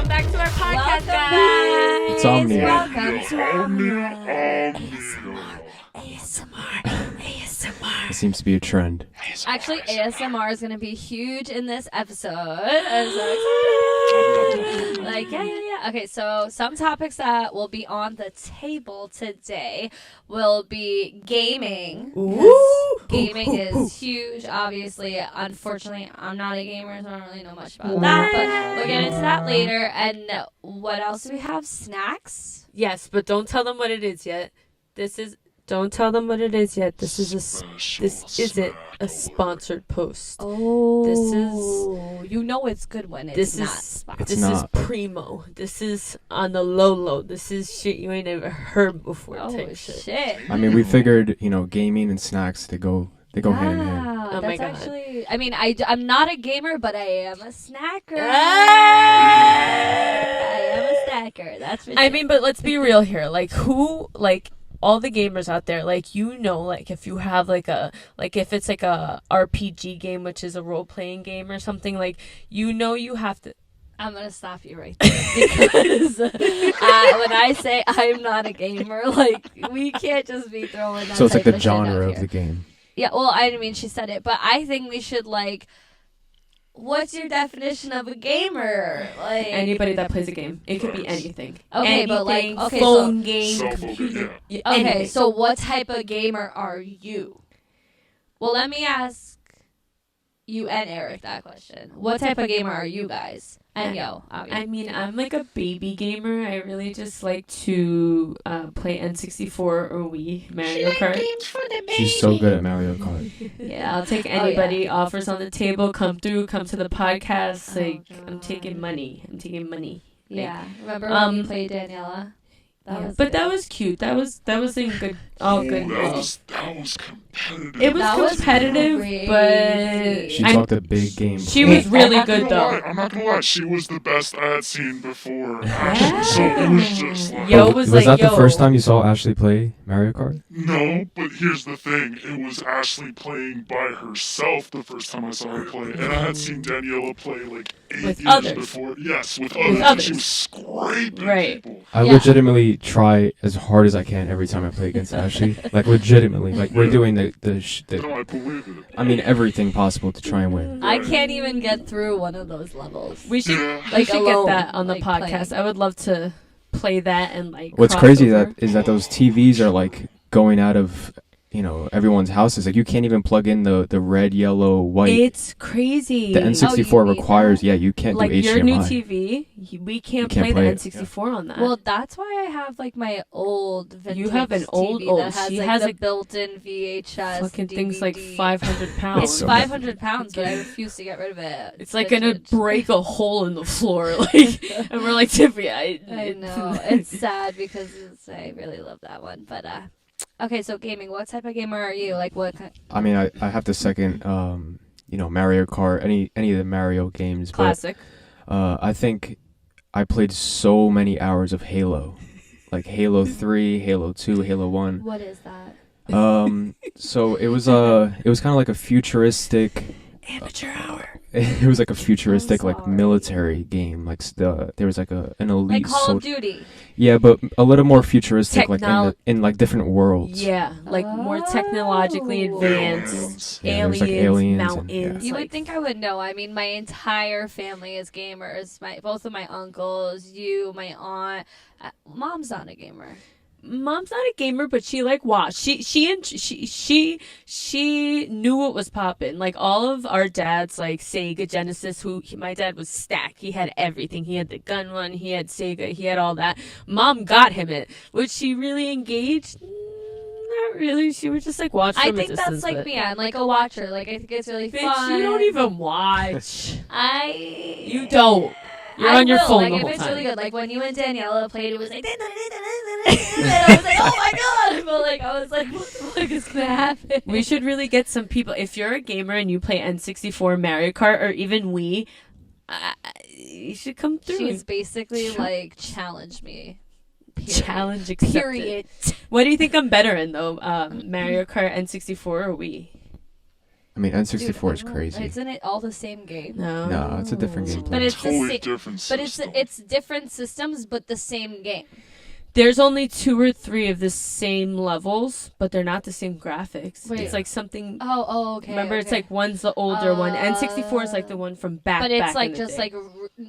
welcome back to our podcast, guys. It's Omnia. Welcome to It seems to be a trend. Actually, ASMR is going to be huge in this episode. I'm so excited. Yeah. Okay, so some topics that will be on the table today will be gaming. Gaming is huge, obviously. Unfortunately, I'm not a gamer, so I don't really know much about that. But we'll get into that later. And what else do we have? Snacks? Yes, but don't tell them what it is yet. Don't tell them what it is yet. This isn't a sponsored post. Oh, you know it's good when it's not sponsored. This is primo. This is on the low. This is shit you ain't ever heard before. Oh shit! I mean, we figured, gaming and snacks, they go hand in hand. Oh my God. Actually, I mean, I'm not a gamer, but I am a snacker. I am a snacker. That's for sure. I mean, but let's be real here. All the gamers out there, if you have if it's like a RPG game, which is a role-playing game or something, you have to. I'm going to stop you right there because when I say I'm not a gamer, we can't just be throwing that. So it's like type the of shit out genre here. of the game. Yeah, well, I mean, she said it, but I think we should what's your definition of a gamer? Anybody that plays a game. It could be anything. Okay, anything, but phone game, computer. Okay, anything. so what type of gamer are you? Well, let me ask you and Eric that question. What type of gamer are you guys? And I mean, I'm like a baby gamer. I really just like to play N64 or Wii, Mario Kart. She's so good at Mario Kart. Yeah, I'll take anybody. Offers on the table. Come to the podcast. I'm taking money. Yeah, remember when you played Daniela? That was cute. That was in good. All good. That was competitive. It was competitive, but She talked a big game. She was really good though. I'm not gonna lie, she was the best I had seen before. Actually, so it was just Was that the first time you saw Ashley play Mario Kart? No, but here's the thing. It was Ashley playing by herself the first time I saw her play, and I had seen Daniela play 8 With years others. before. Yes, with others. And she was scraping people. I legitimately try as hard as I can every time I play against Ashley. Legitimately. We're doing the No, I believe it. I mean, everything possible to try and win. I can't even get through one of those levels. We should alone, get that on the podcast. playing. I would love to play that and What's cross crazy over. is that those TVs are going out of everyone's houses. You can't even plug in the red, yellow, white. It's crazy. The N64 you need requires that? you can't do HDMI. your new TV, we can't play the it. N64 on that. Well, that's why I have my old vintage You have an old- TV that has she the has built-in VHS fucking thing's DVD. 500 pounds. It's so 500 pounds, but I refuse to get rid of it. It's gonna vintage. break a hole in the floor, and we're like, Tiffany, I know. It's sad because I really love that one, but okay, so gaming. What type of gamer are you? What? I mean, I have to second, Mario Kart, any of the Mario games. classic. But I think I played so many hours of Halo, Halo 3, Halo 2, Halo 1. What is that? So it was kind of like a futuristic. Amateur hour. It was like a futuristic I'm sorry. military game. There was an elite. Like Call of Duty. Yeah, but a little more futuristic, Technol- in different worlds. Yeah, more technologically Oh. advanced. Yeah, there's, aliens, aliens and- mountains. You would think I would know. I mean, my entire family is gamers. Both of my uncles, my aunt. Mom's not a gamer. Mom's not a gamer, but she watched. She knew what was popping. All of our dads, Sega, Genesis. My dad was stacked. He had everything. He had the gun one. He had Sega. He had all that. Mom got him it. Was she really engaged? Not really. She was just watch. I from a think distance, that's but- me. I'm a watcher. I think it's really Bitch, fun. you don't even watch. You You don't. You're I on your will, phone the if whole it's time. really good. When you and Daniela played, it was and I was oh my god! But I was what the fuck is gonna happen? We should really get some people. If you're a gamer and you play N64, Mario Kart, or even Wii, you should come through. She's basically challenge me. Period. Challenge accepted. Period. What do you think I'm better in though? Mario Kart, N64, or Wii? I mean, N64 is Dude, crazy. Isn't it all the same game? No, it's a different It's a gameplay. But it's the totally same- different But system. it's different systems, but the same game. There's only 2 or 3 of the same levels, but they're not the same graphics. Wait. It's like something. Oh, okay. Remember, it's okay. like one's the older one. N64 is like the one from back. But it's back like in the just day.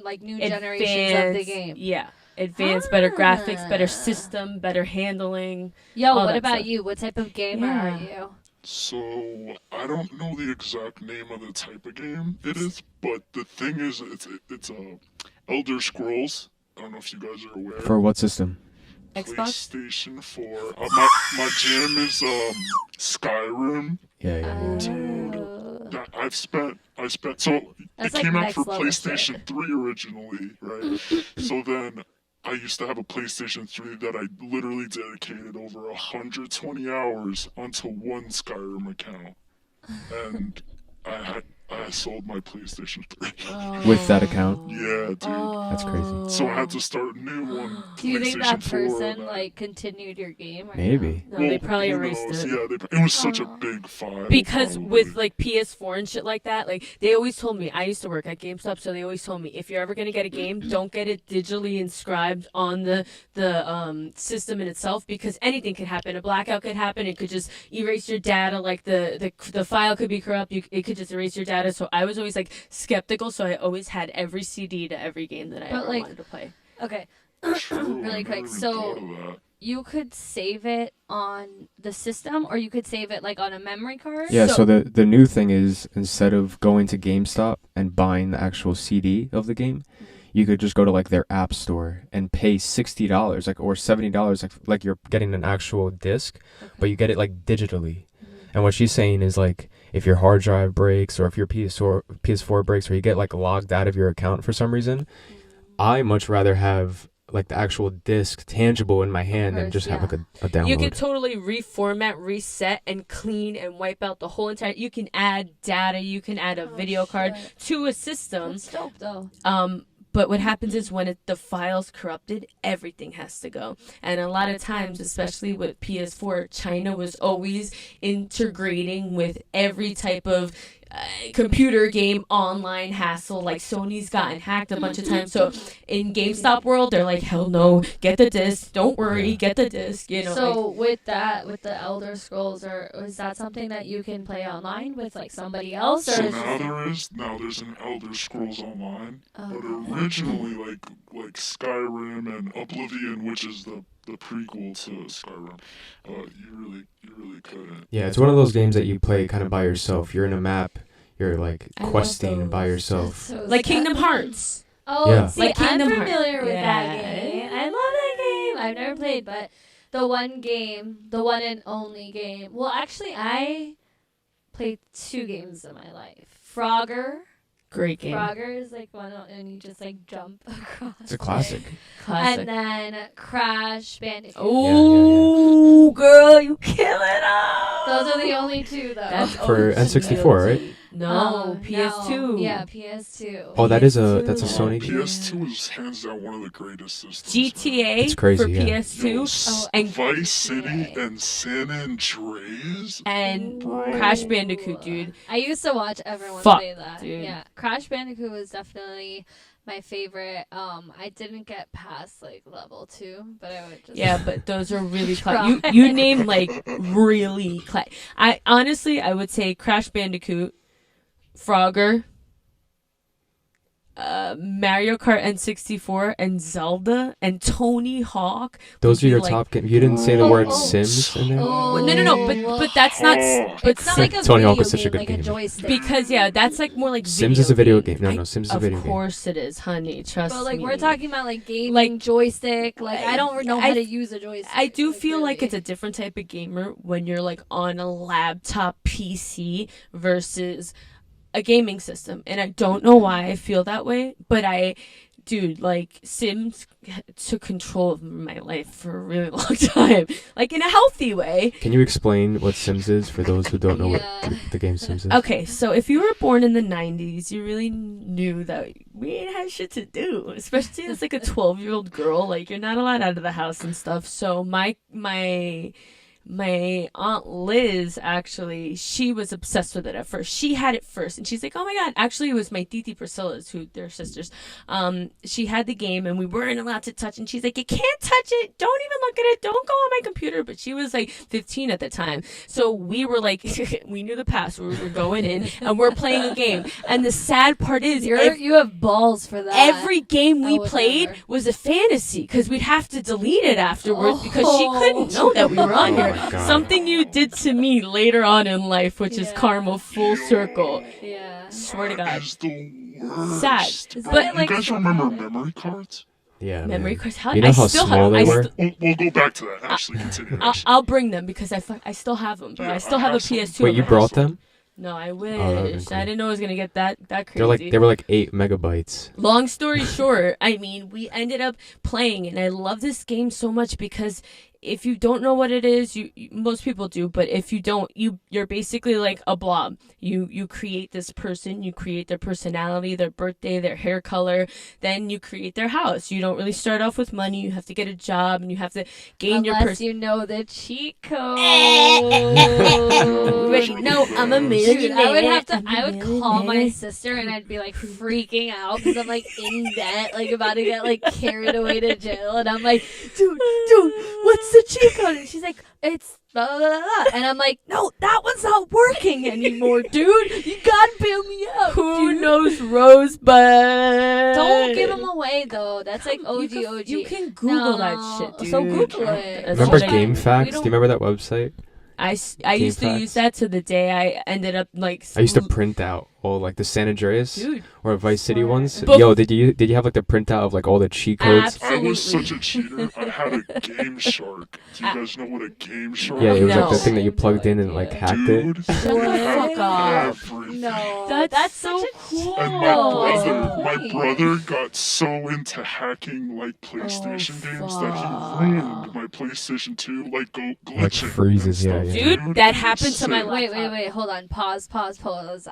like new generations of the game. Yeah, advanced, better graphics, Ah. better system, better handling. Yo, all what that about stuff. you? What type of gamer Yeah. are you? So I don't know the exact name of the type of game it is, but the thing is, it's Elder Scrolls. I don't know if you guys are aware. For what system? Xbox? PlayStation 4. My jam is Skyrim. Yeah. Oh. That I spent so That's it like came out next for level PlayStation shit. 3 originally, right? So then I used to have a PlayStation 3 that I literally dedicated over 120 hours onto one Skyrim account, and I sold my PlayStation 3. With that account? Yeah, dude. That's crazy. So I had to start a new one. Do you think that PlayStation 4 person and like continued your game? Or Maybe. No, they Well, probably who erased knows? it. Yeah, it was such a big file. Because probably. with like PS4 and shit like that, like they always told me, I used to work at GameStop, so they always told me, if you're ever gonna get a game, don't get it digitally inscribed on the system in itself, because anything could happen. A blackout could happen. It could just erase your data. Like the file could be corrupt. It could just erase your data. So I was always like skeptical. So I always had every CD to every game that I But, ever like, wanted to play. Okay. True, Really I quick, never even so- thought of that. You could save it on the system, or you could save it like on a memory card. Yeah, so the new thing is, instead of going to GameStop and buying the actual CD of the game, you could just go to like their app store and pay $60 or $70 like you're getting an actual disc, but you get it like digitally. And what she's saying is like, if your hard drive breaks or if your PS4 breaks or you get like logged out of your account for some reason, I much rather have like the actual disc tangible in my hand than just have like a download. You can totally reformat, reset, and clean and wipe out the whole entire. You can add data. You can add a video card to a system. That's dope, though. But what happens is when the file's corrupted, everything has to go. And a lot of times, especially with PS4, China was always integrating with every type of computer game online hassle. Like Sony's gotten hacked a bunch of times. So in GameStop world, they're like, hell no, get the disc. Don't worry, get the disc. You know. So with the Elder Scrolls, or is that something that you can play online with like somebody else, or So is there's an Elder Scrolls Online, but Oh. originally like Skyrim and Oblivion, which is the prequel to Skyrim, you really couldn't. Yeah, it's one of those games that you play kind of by yourself. You're in a map, you're like I love questing by those. yourself. So is like that- Kingdom Hearts. Oh, Yeah. see, Like I'm Kingdom Hearts. familiar with that Yeah. game. I love that game. I've never played, but the one and only game. Well, actually, I played 2 games in my life. Frogger. Great game. Frogger is like one, and you just like jump across. It's a classic. Classic. And then Crash Bandicoot. Oh, girl, you killing us. Those are the only 2, though. That's For always N64, right? guilty. No, PS2. No. Yeah, PS2. Oh, that's a Sony game. PS2 is hands down one of the greatest systems. GTA It's crazy, for yeah. PS2 Oh, and Vice City GTA. and San Andreas. and Ooh. Crash Bandicoot, dude. I used to watch everyone Fuck, play that. dude. Yeah, Crash Bandicoot was definitely my favorite. I didn't get past like level 2, but I would just Yeah, but those are really Try. you name like really I honestly I would say Crash Bandicoot, Frogger, Mario Kart N64, and Zelda, and Tony Hawk. Those would are be, your like- top games. You didn't say the Oh, word oh. Sims in there? Oh, No, but that's not. But It's not like a Tony video Hawk is such a game, good like game. a joystick. because yeah, that's like more like Sims is a video game. No, Sims is a video Of game. course it is, honey. Trust But like me. we're talking about like gaming Like- joystick. Like I don't know how I- to use a joystick. I do like, feel like really. it's a different type of gamer when you're like on a laptop PC versus a gaming system. And I don't know why I feel that way, but dude, like Sims took control of my life for a really long time, like in a healthy way. Can you explain what Sims is for those who don't know Yeah. what the game Sims is? Okay, so if you were born in the 90s, you really knew that we ain't had shit to do, especially as like a 12-year-old girl. Like you're not allowed out of the house and stuff. So my my Aunt Liz, actually, she was obsessed with it at first. She had it first, and she's like, oh my God. Actually, it was my Titi Priscilla's, who they're sisters. She had the game, and we weren't allowed to touch, and she's like, you can't touch it. Don't even look at it. Don't go on my computer. But she was like 15 at the time. So we were like, we knew the password. We were going in, and we're playing a game. And the sad part is, you have balls for that. every game we would played never. was a fantasy, because we'd have to delete it afterwards because she couldn't know that we were on Oh here. my God. Something you did to me later on in life, which is Yeah. karma full circle. Yeah. Swear to That God. is the worst. Sad. Is But it You like guys remember memory cards? Yeah, memory man. cards. How, You know I how still small have, they I were? st- We'll go back to that. Actually, continue. I'll bring them because I still have them, bro. Yeah, I still I have a have some. PS2. Wait, in you my brought house. them? No, I wish. that'd been cool. I didn't know it was gonna get that crazy. They were like 8 megabytes. Long story short, I mean, we ended up playing, and I love this game so much because if you don't know what it is, most people do, but if you don't, you're basically like a blob. You create this person, you create their personality, their birthday, their hair color, then you create their house. You don't really start off with money. You have to get a job, and you have to gain your unless person. you know the cheat code. Ready? No, I'm a millionaire. Dude, I would have to. I'm a I would call my millionaire. sister and I'd be like freaking out because I'm like in debt, like about to get like carried away to jail, and I'm like, dude, what's the cheat code? And she's like, it's blah, blah, blah, blah. And I'm like, no, that one's not working anymore, dude. You gotta bail me out. Who dude. knows Rosebud? Don't give them away though. That's like OG. You can Google that shit, dude. So Google it. That's Remember what I- Game we Facts? Do don't- you remember that website? I used to use that to the day I ended up like. I used to print out all like the San Andreas Dude, or Vice City ones. But- Yo, did you have like the printout of like all the cheat codes? I was Absolutely. such a cheater. I had a Game Shark. Do you guys know what a Game Shark Yeah, it was like No. the thing that you plugged in and like hacked it. Dude, Shut the fuck up. everything. No, That's such so a cool. And Oh. my brother got so into hacking like PlayStation games that he ruined my PlayStation 2, like glitching. freezes, and yeah, stuff, yeah. Dude, that happened to my Sick. Wait, hold on. Pause.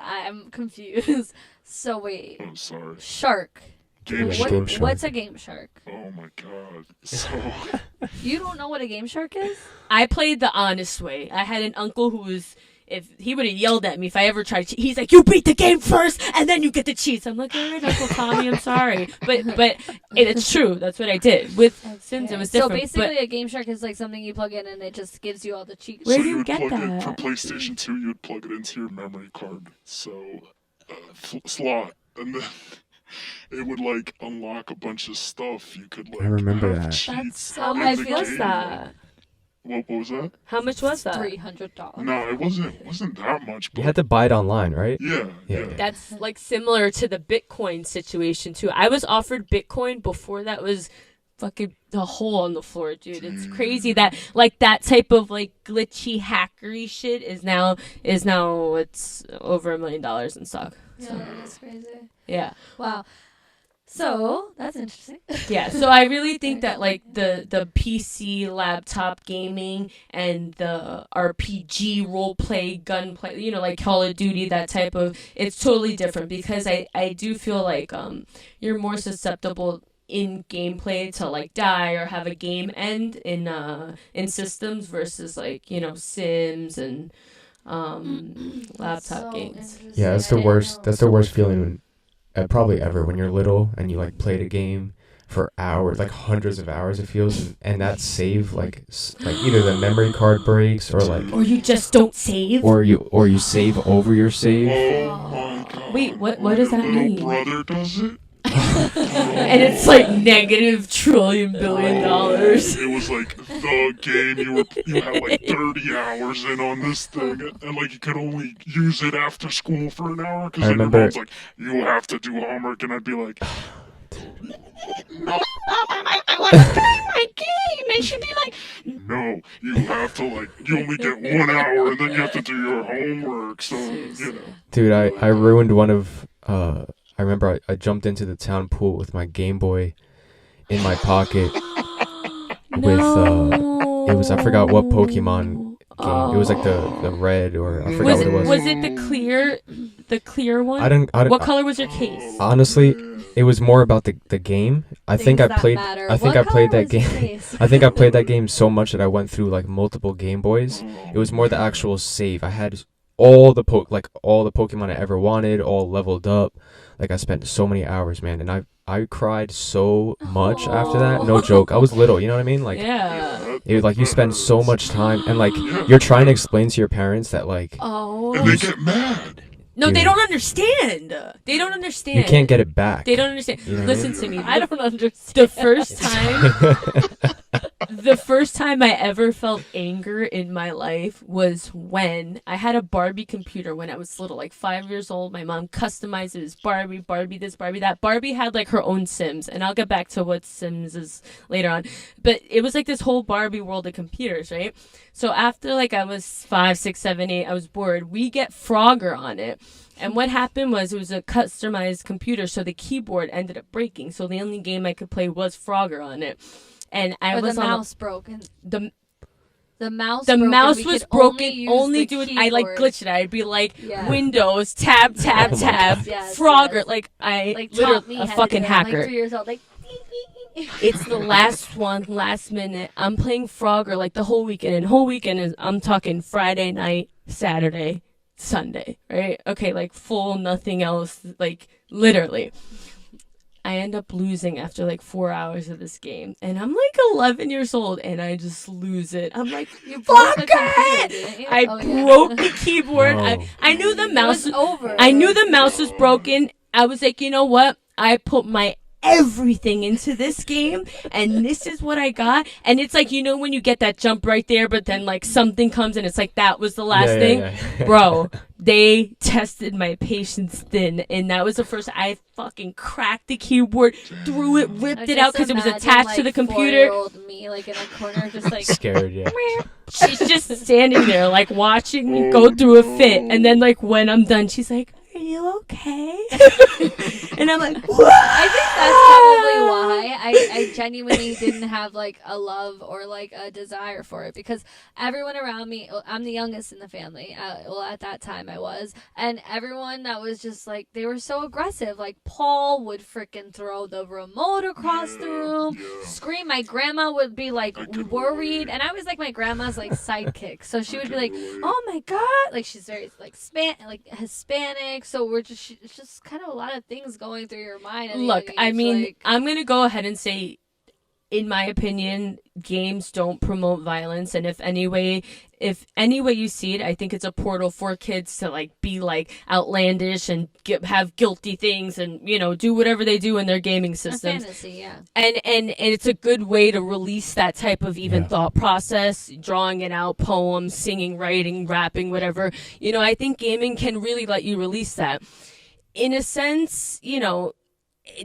I'm confused. So wait. I'm sorry. Shark. Game Yeah, Shark. Game Shark. What's a game shark? Oh my god. So You don't know what a game shark is? I played the honest way. I had an uncle who was. If he would have yelled at me if I ever tried to cheat, he's like, "You beat the game first, and then you get the cheats." I'm like, "All right, Uncle Tommy, I'm sorry," but it's true. That's what I did with Sims. It was So different. basically, a game shark is like something you plug in and it just gives you all the cheats. Where so do you would get plug it that? for PlayStation 2, you'd plug it into your memory card. So slot, and then it would like unlock a bunch of stuff. You could like I remember have that. cheats That's so How in much the was game. that? What was that? How much was that? $300. No, it wasn't that much. But You had to buy it online, right? yeah. Yeah. That's like similar to the Bitcoin situation too. I was offered Bitcoin before that was fucking the hole on the floor, dude. It's crazy that like that type of like glitchy hackery shit is now it's over $1 million in stock. Yeah, that's crazy. Yeah. Wow. So that's interesting. Yeah, so I really think that like the PC laptop gaming and the RPG role play gunplay, like Call of Duty, that type of, it's totally different because I do feel like you're more susceptible in gameplay to like die or have a game end in systems versus like Sims and laptop So games. interesting. Yeah, that's the worst. That's the worst feeling probably ever when you're little and you like played a game for hours, like hundreds of hours it feels, and that save like either the memory card breaks or like Or you just don't save. or you save over your save. Oh my god. Wait, what does that Your mean? little brother does it? And it's like negative trillion billion dollars. It was like the game you had like 30 hours in on this thing, and like you could only use it after school for an hour because I your remember- mom's like, you have to do homework, and I'd be like, no, My game, I should be like, no, you have to like, you only get 1 hour, and then you have to do your homework. So Dude, I ruined one of I remember I jumped into the town pool with my Game Boy in my pocket with it was I forgot what Pokemon It was like the red, or I forgot what it was. Was it the clear one? What color was your case? Honestly, it was more about the game. I think I played that game. I think I played that game so much that I went through like multiple Game Boys. It was more the actual save. I had all the Pokemon I ever wanted, all leveled up. Like I spent so many hours, man, and I cried so much after that. No joke. I was little, you know what I mean? Like, yeah. It was like you spend so much time, and like you're trying to explain to your parents that like, and they get mad. No, Dude. they don't understand. They don't understand. you can't get it back. They don't understand. You know what Listen I to me. I don't understand. The first time I ever felt anger in my life was when I had a Barbie computer when I was little, like 5 years old. My mom customized it as Barbie this, Barbie that. Barbie had like her own Sims, and I'll get back to what Sims is later on. But it was like this whole Barbie world of computers, right? So after like I was 5, 6, 7, 8, I was bored. We get Frogger on it. And what happened was it was a customized computer, so the keyboard ended up breaking. So the only game I could play was Frogger on it. And I was the mouse broken. The mouse was broken. Only do it. I like glitched it. I'd be like Windows tab tab tab yes, Frogger. yes. Like I like literally a fucking hacker. I'm like 3 years old. Like it's the last minute. I'm playing Frogger like the whole weekend. And whole weekend is I'm talking Friday night, Saturday, Sunday, right? Okay, like full nothing else. Like literally. I end up losing after like 4 hours of this game. And I'm like 11 years old and I just lose it. I'm like, you fuck broke the computer, it! didn't you? I broke the keyboard. No. I knew the mouse was over. I knew the mouse was broken. I was like, you know what? I put my everything into this game and this is what I got. And it's like, you know, when you get that jump right there, but then like something comes and it's like that was the last thing. Yeah. Bro, they tested my patience thin, and that was the first I fucking cracked the keyboard, threw it, ripped it out because it was attached to the computer. 4-year-old me like in a corner just like Scared, yeah. She's just standing there like watching me go through a fit, and then like when I'm done she's like, are you okay? And I'm like, what? I think that's probably why I genuinely didn't have like a love or like a desire for it, because everyone around me, I'm the youngest in the family, well at that time I was, and everyone that was just like, they were so aggressive. Like Paul would freaking throw the remote across the room, scream. My grandma would be like worried, and I was like my grandma's like sidekick, so she would be like, oh my god, like she's very like Hispanic. So it's just kind of a lot of things going through your mind. Look, I mean, I'm going to go ahead and say, in my opinion, games don't promote violence. And if any way you see it, I think it's a portal for kids to like be like outlandish and have guilty things and, you know, do whatever they do in their gaming systems. Fantasy, yeah. And it's a good way to release that type of even thought process, drawing it out, poems, singing, writing, rapping, whatever. You know, I think gaming can really let you release that. In a sense, you know,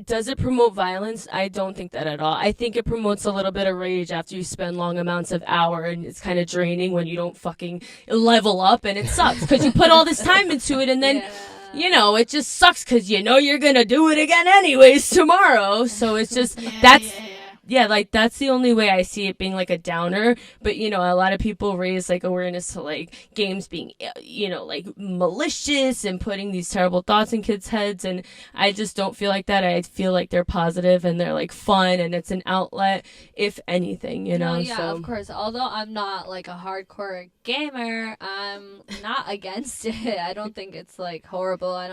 does it promote violence? I don't think that at all. I think it promotes a little bit of rage after you spend long amounts of hour, and it's kind of draining when you don't fucking level up, and it sucks because you put all this time into it, and then you know, it just sucks because you know you're gonna do it again anyways tomorrow. So it's just like that's the only way I see it being like a downer. But you know, a lot of people raise like awareness to like games being, you know, like malicious and putting these terrible thoughts in kids' heads, and I just don't feel like that. I feel like they're positive and they're like fun, and it's an outlet, if anything, you know. No, yeah, so. Of course. Although I'm not like a hardcore gamer, I'm not against it. I don't think it's like horrible. I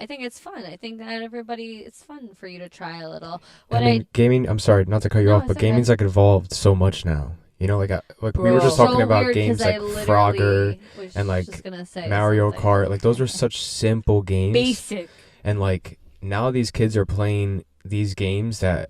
think it's fun. I think that it's fun for you to try a little. Gaming, I'm sorry not to cut you off, but gaming's like evolved so much now. You know, like we were just talking about games like Frogger and like Mario Kart. Like those were such simple games. Basic. And like now these kids are playing these games that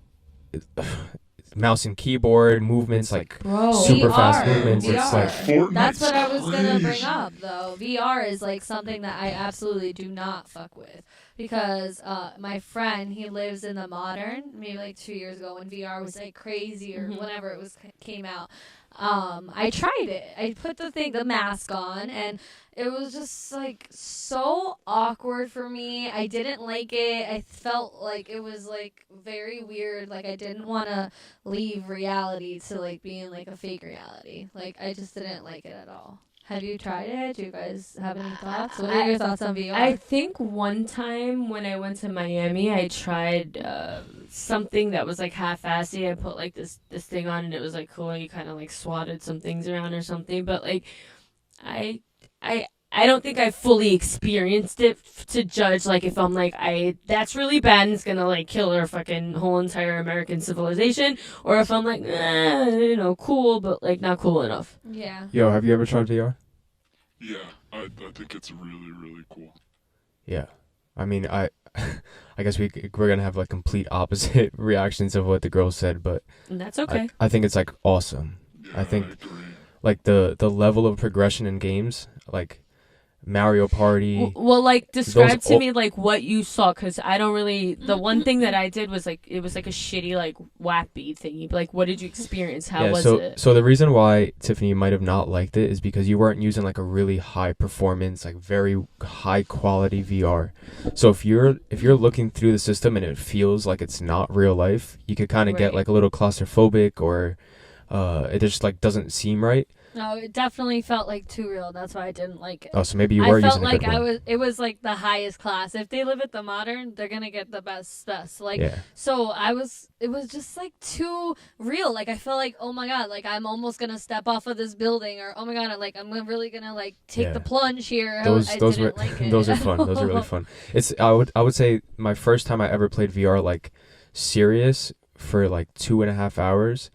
mouse and keyboard movements, like super fast movements. VR. It's like Fortnite. That's what I was gonna bring up though. VR is like something that I absolutely do not fuck with, because my friend, he lives in the modern, maybe like 2 years ago when VR was like crazy, or whenever it came out. I tried it. I put the mask on, and it was just like so awkward for me. I didn't like it. I felt like it was like very weird. Like I didn't want to leave reality to like being like a fake reality. Like I just didn't like it at all. Have you tried it? Do you guys have any thoughts? What are your thoughts on VR? I think one time when I went to Miami, I tried something that was like half-assy. I put like this thing on, and it was like cool. You kind of like swatted some things around or something. But like, I don't think I fully experienced it to judge like if I'm like that's really bad and it's gonna like kill our fucking whole entire American civilization, or if I'm like cool but like not cool enough. Yeah. Yo, have you ever tried VR? Yeah, I think it's really, really cool. Yeah. I mean, I guess we're gonna have like complete opposite reactions of what the girl said, but And that's okay. I think it's like awesome. Yeah, I think agree. like the level of progression in games, like Mario Party. Well, like describe Those to me like what you saw, because I don't really. The one thing that I did was like it was like a shitty like wappy thingy. Like, what did you experience? How was it? So the reason why Tiffany might have not liked it is because you weren't using like a really high performance, like very high quality VR. So if you're looking through the system and it feels like it's not real life, you could kind of get Right. like a little claustrophobic, or it just like doesn't seem right. No, it definitely felt like too real. That's why I didn't like it. Oh, so maybe you were I felt using a like good one. it was like the highest class. If they live at the modern, they're gonna get the best. Like, Yeah. so it was just like too real. Like I felt like, oh my god, like I'm almost gonna step off of this building, or oh my god, like I'm really gonna like take Yeah. the plunge here. Those I were didn't like it. those are fun. Those are really fun. It's I would say my first time I ever played VR like serious for like 2.5 hours.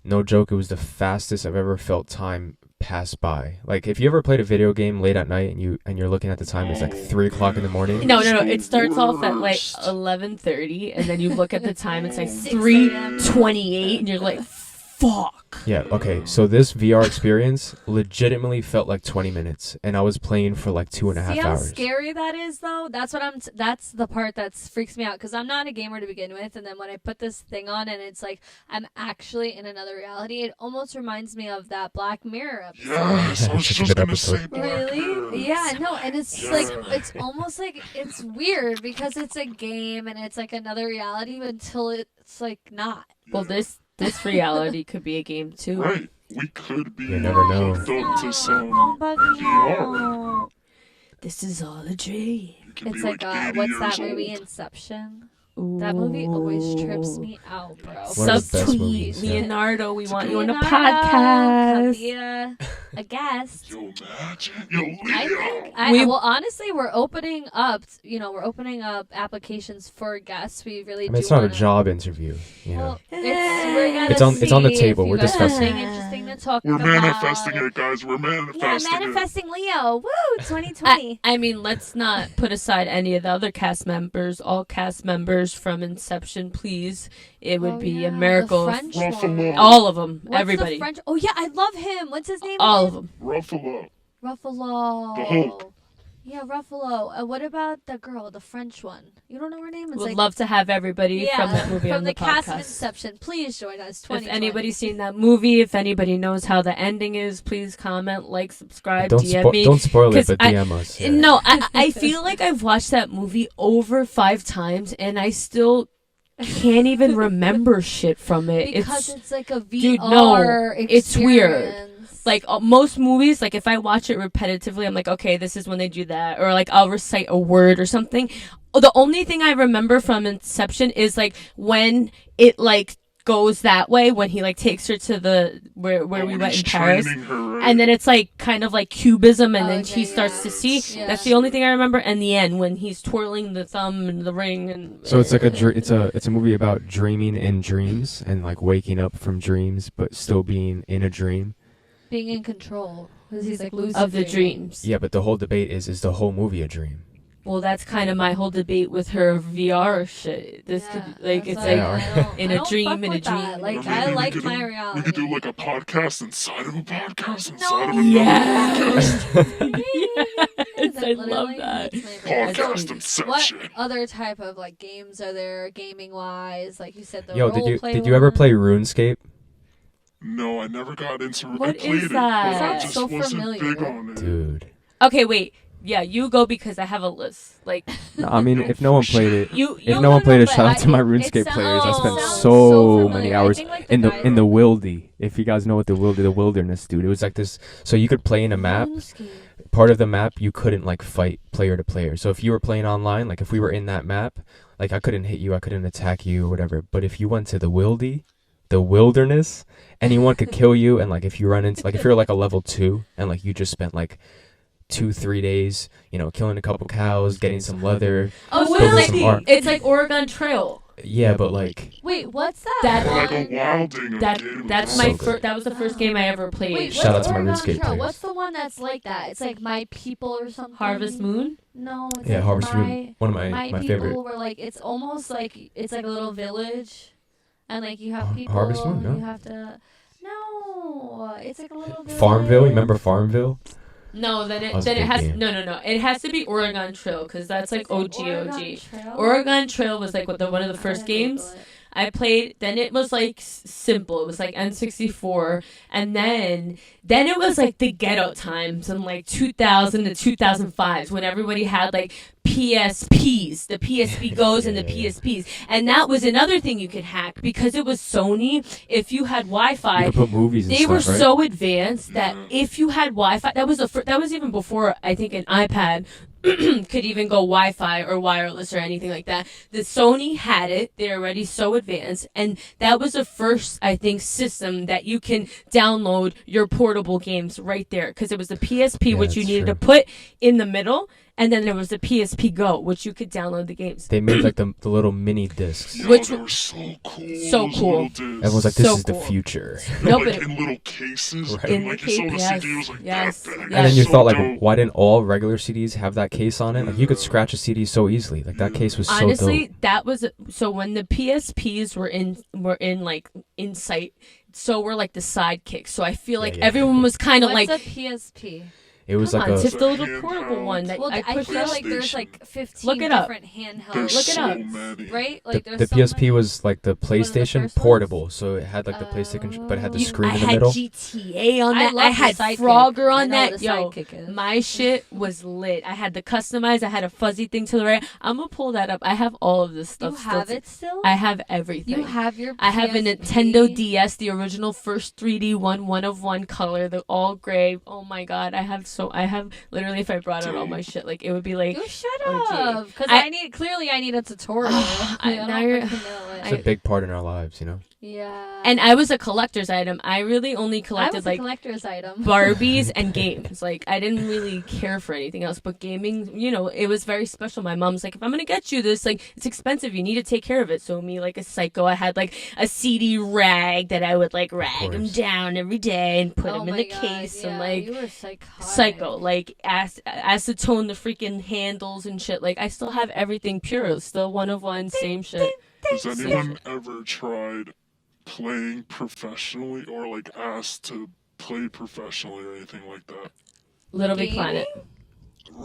No joke, it was the fastest I've ever felt time pass by. Like if you ever played a video game late at night and you're looking at the time, it's like 3:00 in the morning. No. It starts off at like Worst. 11:30, and then you look at the time. It's like 6 3:28, and you're like, "Fuck." Yeah, okay. So this VR experience legitimately felt like 20 minutes, and I was playing for like 2.5 See how hours. scary that is, though. That's what that's the part that freaks me out, because I'm not a gamer to begin with, and then when I put this thing on and it's like I'm actually in another reality, it almost reminds me of that Black Mirror episode. Yes, I was Such a just good gonna episode. say Black Mirror. Really? Yeah, no, and it's Yeah. like it's almost like it's weird because it's a game and it's like another reality until it's like not. Well, this reality could be a game too. Right, we could be You never know. hooked up to some Don't bug me VR. out. This is all a dream. You could It's be like 80 what's that years movie, old. Inception? That movie always trips me out, bro. One of the best Subtweet movies, yeah. Leonardo. We want you on a Leonardo, come podcast. be a guest. Yo, imagine. Yo, Leo. I think well, honestly, we're opening up. We're opening up applications for guests. We really I do. mean, it's not a wanna- job interview, you know. Well, we're gonna It's on the see table. if you We're got discussing. something interesting to talk We're about. manifesting it, guys. We're Yeah, manifesting it. manifesting Leo. Woo, 2020. I mean, let's not put aside any of the other cast members. All cast members from Inception, please. It would Oh, be yeah, a miracle. The if- French Ruffalo. one. all of them, What's everybody, The French? Oh yeah, I love him. What's his name? all again? of them. Ruffalo. Ruffalo. The Hulk. Yeah, Ruffalo. What about the girl, the French one? You don't know her name? It's Would like love to have everybody from that movie from on the the cast of podcast. Inception. Please join us. If 2020. anybody's seen that movie, if anybody knows how the ending is, please comment, like, subscribe, Don't DM me. don't spoil it, 'Cause but DM us. Yeah. No, I feel like I've watched that movie over 5 times, and I still can't even remember shit from it. because it's like a VR Dude, no, it's weird. experience. Like most movies, like if I watch it repetitively, I'm like, okay, this is when they do that, or like I'll recite a word or something. The only thing I remember from Inception is like when it like goes that way, when he like takes her to the where we When went he's in Paris, training her, right? and then it's like kind of like cubism, and then Okay, he starts to see. Yeah. That's the only thing I remember. And the end when he's twirling the thumb and the ring, and So it's like it's a movie about dreaming in dreams and like waking up from dreams, but still being in a dream. being in control because he's like lucid of the dreaming. dreams. Yeah, but the whole debate is the whole movie a dream? Well, that's kind of my whole debate with her VR shit. This Yeah, could like that's it's why like Yeah. I don't- in I a don't dream, fuck in a with that. dream. Like Or I maybe we like could my do- reality. We could do like a podcast inside of a podcast inside No. of another Yes. podcast. Yes, I love Literally, that. that's my favorite. Podcast What Inception. other type of like games are there, gaming wise? Like you said, the Yo, role play did you ever one? play RuneScape? No, I never got into it. What I played is it, that? but I Sounds just so wasn't familiar. big on it. Dude. Okay, wait. Yeah, you go because I have a list. Like No, I mean, if no one played it, you. if you no one played it, but shout out to my it RuneScape sounds- players. I spent sounds so familiar. many I hours think, like, in guy- the wildy. If you guys know what the wilderness, dude. It was like this. So you could play in a map. Part of the map you couldn't like fight player to player. So if you were playing online, like if we were in that map, like I couldn't hit you, I couldn't attack you or whatever. But if you went to the wilderness, anyone could kill you. And like if you run into, like if you're like a level 2 and like you just spent like 2-3 days, you know, killing a couple cows, getting some leather. Oh, so building it's some like art. it's like Oregon Trail. Yeah, but like Wait, what's that? That- Like a wilding of That's game. my So good. first. That was the first game I ever played. Wait, Shout out what's to my Oregon RuneScape Trail? players. What's the one that's like that? It's like My People or something. Harvest Moon. No. It's yeah, like Harvest my, Moon, one of my My People favorite. were like, it's almost like it's like a little village, and like you have people. Harvest Moon, and no? You have to. No, it's like a little village. Farmville, remember Farmville? No, then That was it a good has game. no. It has to be Oregon Trail because that's like OG. Oregon Trail? Oregon Trail was like one of the first games I played. Then it was like simple. It was like N64, and then it was like the ghetto times in like 2000 to 2005 when everybody had like PSPs, the PSP Goes and the Yeah. PSPs, and that was another thing you could hack because it was Sony. If you had You Wi-Fi, could put movies and they were stuff, right? so advanced that if you had Wi-Fi, that was even before I think an iPad could even go Wi-Fi or wireless or anything like that. The Sony had it; they're already so advanced, and that was the first I think system that you can download your portable games right there because it was the PSP Yeah, which you that's needed true. to put in the middle. And then there was the PSP Go, which you could download the games. They made like the little mini discs. Yo, Which they were so cool. so those cool. little discs. Everyone's like, this So is the cool. future. No, like but in little cases, Right. and In like the you saw the case, CD, it was like yes, that big. yes. And then you So thought like, dope. why didn't all regular CDs have that case on it? Like you could scratch a CD so easily. Like that case was so honestly, dope. that was so when the PSPs were in like in sight. So were like the sidekicks. So I feel like yeah. everyone was kind of What's like, a PSP? It was come like on, a just the little Handheld. portable one that Well, I I pushed feel up. like there's PlayStation. like 15 Look it up. different handhelds. There's Look it so up. many. Right? the, Like there's the so PSP many- was like the the PlayStation first portable, so it had like the PlayStation, but it had the Oh. screen I in the had middle. GTA on I that. love I the had sidekick. Frogger I on know that. what a Yo, sidekick is. my shit was lit. I had the customized. I had a fuzzy thing to the right. I'm gonna pull that up. I have all of this You stuff. have still. it still? I have everything. You have your I have a PSP? Nintendo DS, the original first 3D one of one color, the all gray. Oh my god, I have literally if I brought out all my shit, like it would be like You should OG. have. Because I- I need a tutorial. I now don't you're- freaking know It's it. a big part in our lives, you know. Yeah. and I was a collector's item. I really only I collected was a like collector's item. Barbies and games. Like I didn't really care for anything else, but gaming, you know, it was very special. My mom's like, if I'm gonna get you this, like it's expensive, you need to take care of it. So me, like a psycho, I had like a CD rag that I would like rag them course. down every day and put Oh them in my the God, case yeah, and like you were psychotic. psycho, like acetone the freaking handles and shit. Like I still have everything pure. It's still one of one, same shit. Has anyone ever tried playing professionally or like asked to play professionally or anything like that? Little Big Gaming? Planet.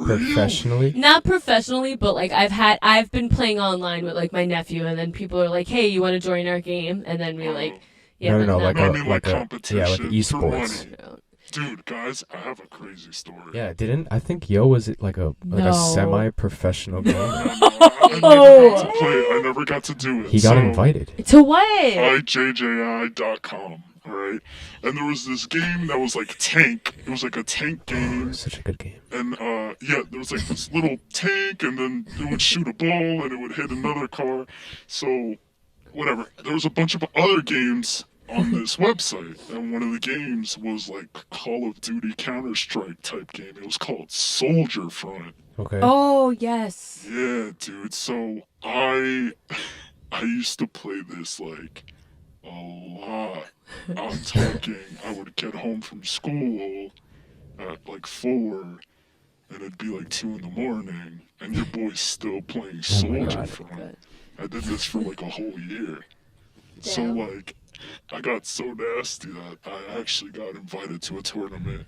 Professionally, Not professionally, but like I've been playing online with like my nephew, and then people are like, "Hey, you want to join our game?" And then we like, yeah, no, but no, not- like I a mean, like like a competition yeah, like for esports. money. Dude, guys, I have a crazy story. Yeah, didn't I think Yo was it like a No. semi-professional game? I never got to do it. He got so, invited. To what? IJJI.com, right? And there was this game that was like Tank. It was like a tank game. Such a good game. And yeah, there was like this little tank, and then it would shoot a ball, and it would hit another car. So, whatever. There was a bunch of other games on this website, and one of the games was like Call of Duty Counter-Strike type game. It was called Soldier Front. Okay. Oh yes. Yeah, dude. So I used to play this like a lot. I'm talking. I would get home from school at like 4, and it'd be like 2 in the morning, and your boy's still playing Oh my Soldier God. Front. I did this for like a whole year. So Damn. like, I got so nasty that I actually got invited to a tournament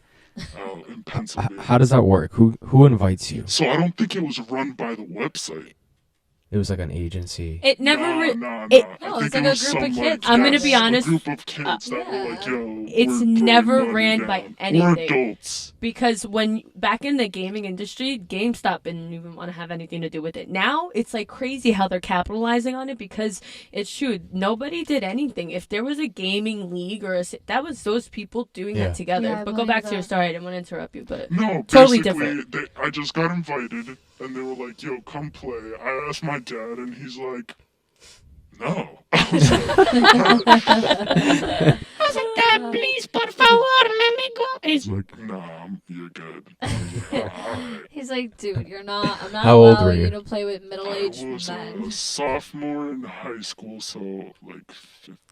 out in Pennsylvania. How does that work? Who invites you? So I don't think it was run by the website. It was like an agency. It never. Nah. It- I No, think it's it like a was group of some, kids. I'm gonna yes, be honest, A group of kids that were like, yo, It's we're throwing never money ran by down. anything. Or adults. Because when back in the gaming industry, GameStop didn't even want to have anything to do with it. Now it's like crazy how they're capitalizing on it because it's true. Nobody did anything. If there was a gaming league that was those people doing Yeah. that together. Yeah, I But go believe back to your that. story. I didn't want to interrupt you, but No, Totally basically, different. I just got invited, and they were like, yo, come play. I asked my dad, and he's like, no. I was like, Dad, please, por favor, let me go. he's like, nah, you're good. I was like, alright. He's like, dude, I'm not How old were allowing you? you to play with I middle-aged was men. a sophomore in high school, so like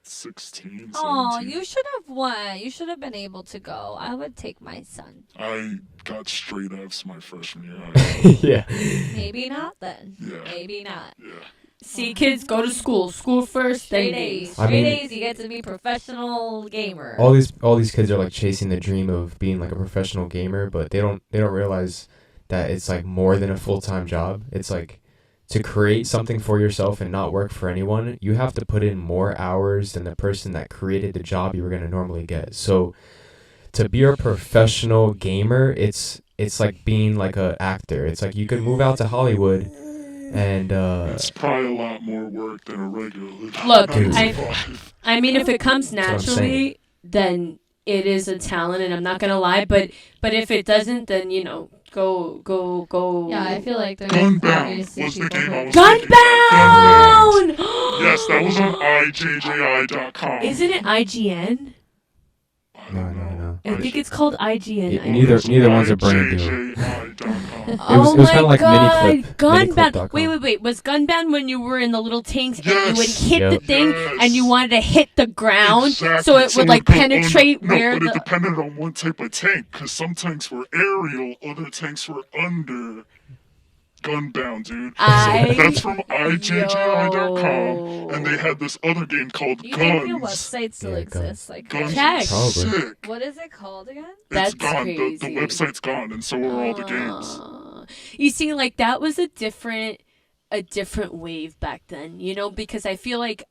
16, 17. Oh, you should have won. You should have been able to go. I would take my son. I got straight F's my freshman year. of high school. Yeah. Maybe not then. Yeah. Maybe not. Yeah. See, kids, go to school. School first, then Straight games. A's. I Straight mean- A's, you get to be professional gamer. All these kids are like chasing the dream of being like a professional gamer, but they don't realize that it's like more than a full-time job. It's like to create something for yourself and not work for anyone, you have to put in more hours than the person that created the job you were going to normally get. So to be a professional gamer, it's like being like a actor. It's like you could move out to Hollywood and It's probably a lot more work than a regular. Look, Dude. I mean, if it comes That's what I'm naturally, then it is a talent, and I'm not gonna lie. But if it doesn't, then go. Yeah, I feel like there's Gunbound obviously was the people game I who- was thinking. Gunbound. Yes, that was on IJJI.com. Isn't it IGN? No. I think it's called IGN. Yeah, neither one's a brand deal. IJJI.com. Oh it was my kinda like god, miniclip- Gunbound. miniclip.com. Wait. Was Gunbound when you were in the little tanks and you would Yes. hit the Yep. thing Yes. and you wanted to hit the ground Exactly. so it would like go penetrate under, where no, but it the. depended on what type of tank, because some tanks were aerial, other tanks were under. Gunbound, dude. I- So that's from IJJI.com, Yo. and they had this other game called You think your Guns. website still Yeah, exists? Like, Guns Check. is Probably. sick. what is it called again? That's It's gone. The crazy. website's gone, and so are all the games. You see, like that was a different wave back then, because I feel like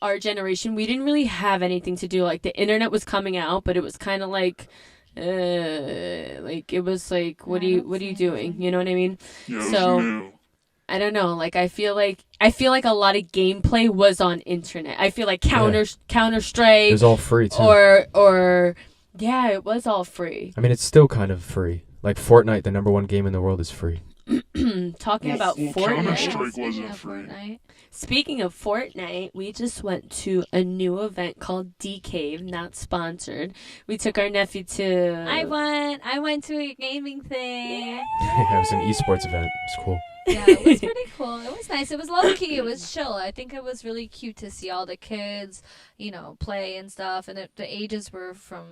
our generation, we didn't really have anything to do. Like the internet was coming out, but it was kind of like it was like, what are you doing? You know what I mean? Yeah, it was So- new. I don't know. Like I feel like a lot of gameplay was on internet. I feel like Counter It Strike was all free too. or yeah, it was all free. I mean, it's still kind of free. Like Fortnite, the number one game in the world, is free. Talking about Well, Fortnite. Counter-Strike Speaking wasn't of free. Fortnite. Speaking of Fortnite, we just went to a new event called D-Cave, not sponsored. We took our nephew to... I went to a gaming thing. Yeah, it was an esports event. It was cool. Yeah, it was pretty cool. It was nice. It was low key. It was chill. I think it was really cute to see all the kids, play and stuff. And the ages were from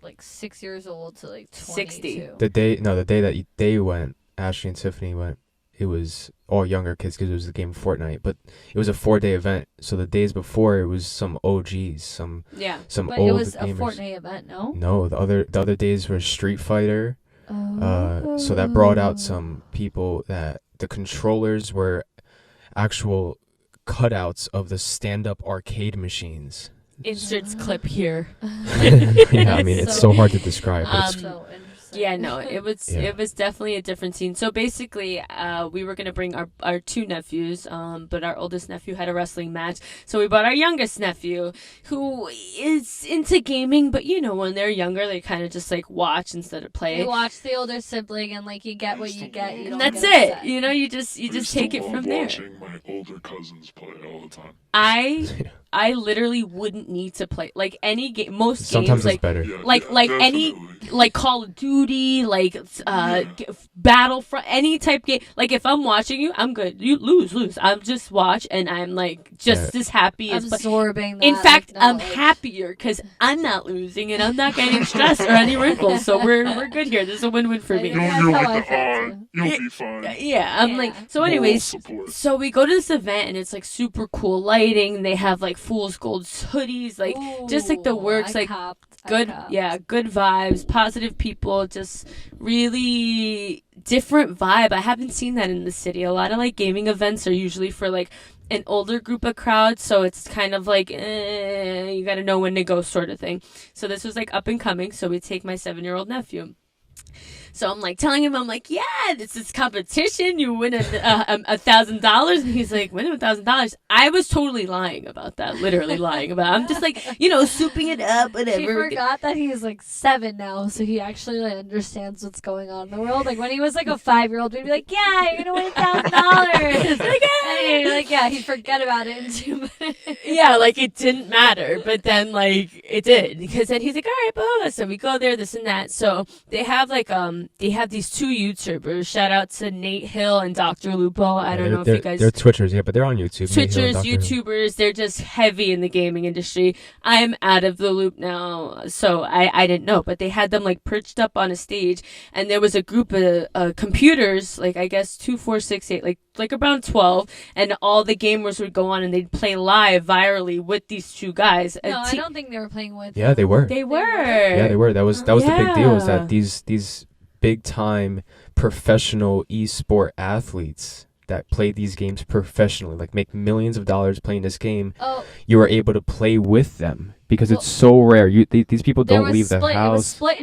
like 6 years old to like 22. 60. The day that they went, Ashley and Tiffany went, it was all younger kids because it was the game of Fortnite. But it was a 4-day event. So the days before, it was some OGs, some Yeah. But old it was a gamers. Fortnite event, no? No, the other days were Street Fighter. So that brought out some people that the controllers were actual cutouts of the stand-up arcade machines. Inserts clip here. Yeah, I mean, it's so hard to describe. But it's, So interesting. Yeah, no, it was Yeah. it was definitely a different scene. So basically, we were gonna bring our two nephews, but our oldest nephew had a wrestling match, so we brought our youngest nephew, who is into gaming, but when they're younger, they kind of just like watch instead of play. You watch the older sibling and like you get what you get. You don't And that's get it. upset. You just I used take to it love from there. watching my older cousins play all the time. I literally wouldn't need to play like any game. Most sometimes games it's like better. Yeah, Like- yeah, like any- definitely. like Call of Duty, like Battlefront, any type game. Like if I'm watching you, I'm good. You lose. I'm just watch, and I'm like just as happy as. Absorbing that. In fact, like, I'm knowledge. happier because I'm not losing and I'm not getting stressed or any wrinkles. So we're good here. This is a win-win for me. Yeah, that's You're how I like the felt too. you'll be fine. Yeah, I'm Yeah. like so. Moral Anyways, support. so we go to this event and it's like super cool lighting. They have like fool's gold hoodies, like just like the Ooh, works, I like copped. I good, copped. yeah, good vibes, positive people, just really different vibe. I haven't seen that in the city. A lot of like gaming events are usually for like an older group of crowd, so it's kind of like you gotta know when to go sort of thing. So this was like up and coming, so we take my 7-year-old nephew. So I'm like telling him, I'm like, yeah, this is competition. You win $1,000, and he's like, win $1,000. I was totally lying about that, literally lying about it. I'm just like, souping it up, whatever. She forgot that he's like 7 now, so he actually like understands what's going on in the world. Like when he was like a 5-year-old, we'd be like, yeah, you're gonna win $1,000. Like yeah, he'd forget about it in 2 minutes. Yeah, like it didn't matter, but then like it did, because then he's like, all right, blah. So we go there, this and that. So they have like they have these 2 YouTubers. Shout out to Nate Hill and Dr. Lupo. I don't know if you guys... They're Twitchers, yeah, but they're on YouTube. Twitchers, YouTubers, they're just heavy in the gaming industry. I'm out of the loop now, so I didn't know. But they had them like perched up on a stage, and there was a group of computers, like I guess 2, 4, 6, 8, like around 12, and all the gamers would go on and they'd play live virally with these 2 guys. No, I don't think they were playing with... Yeah, they were. They were. Yeah, they were. That was the big deal, is that these big time professional esport athletes that play these games professionally, like make millions of dollars playing this game, you are able to play with them because it's so rare. These people don't leave the house. It was split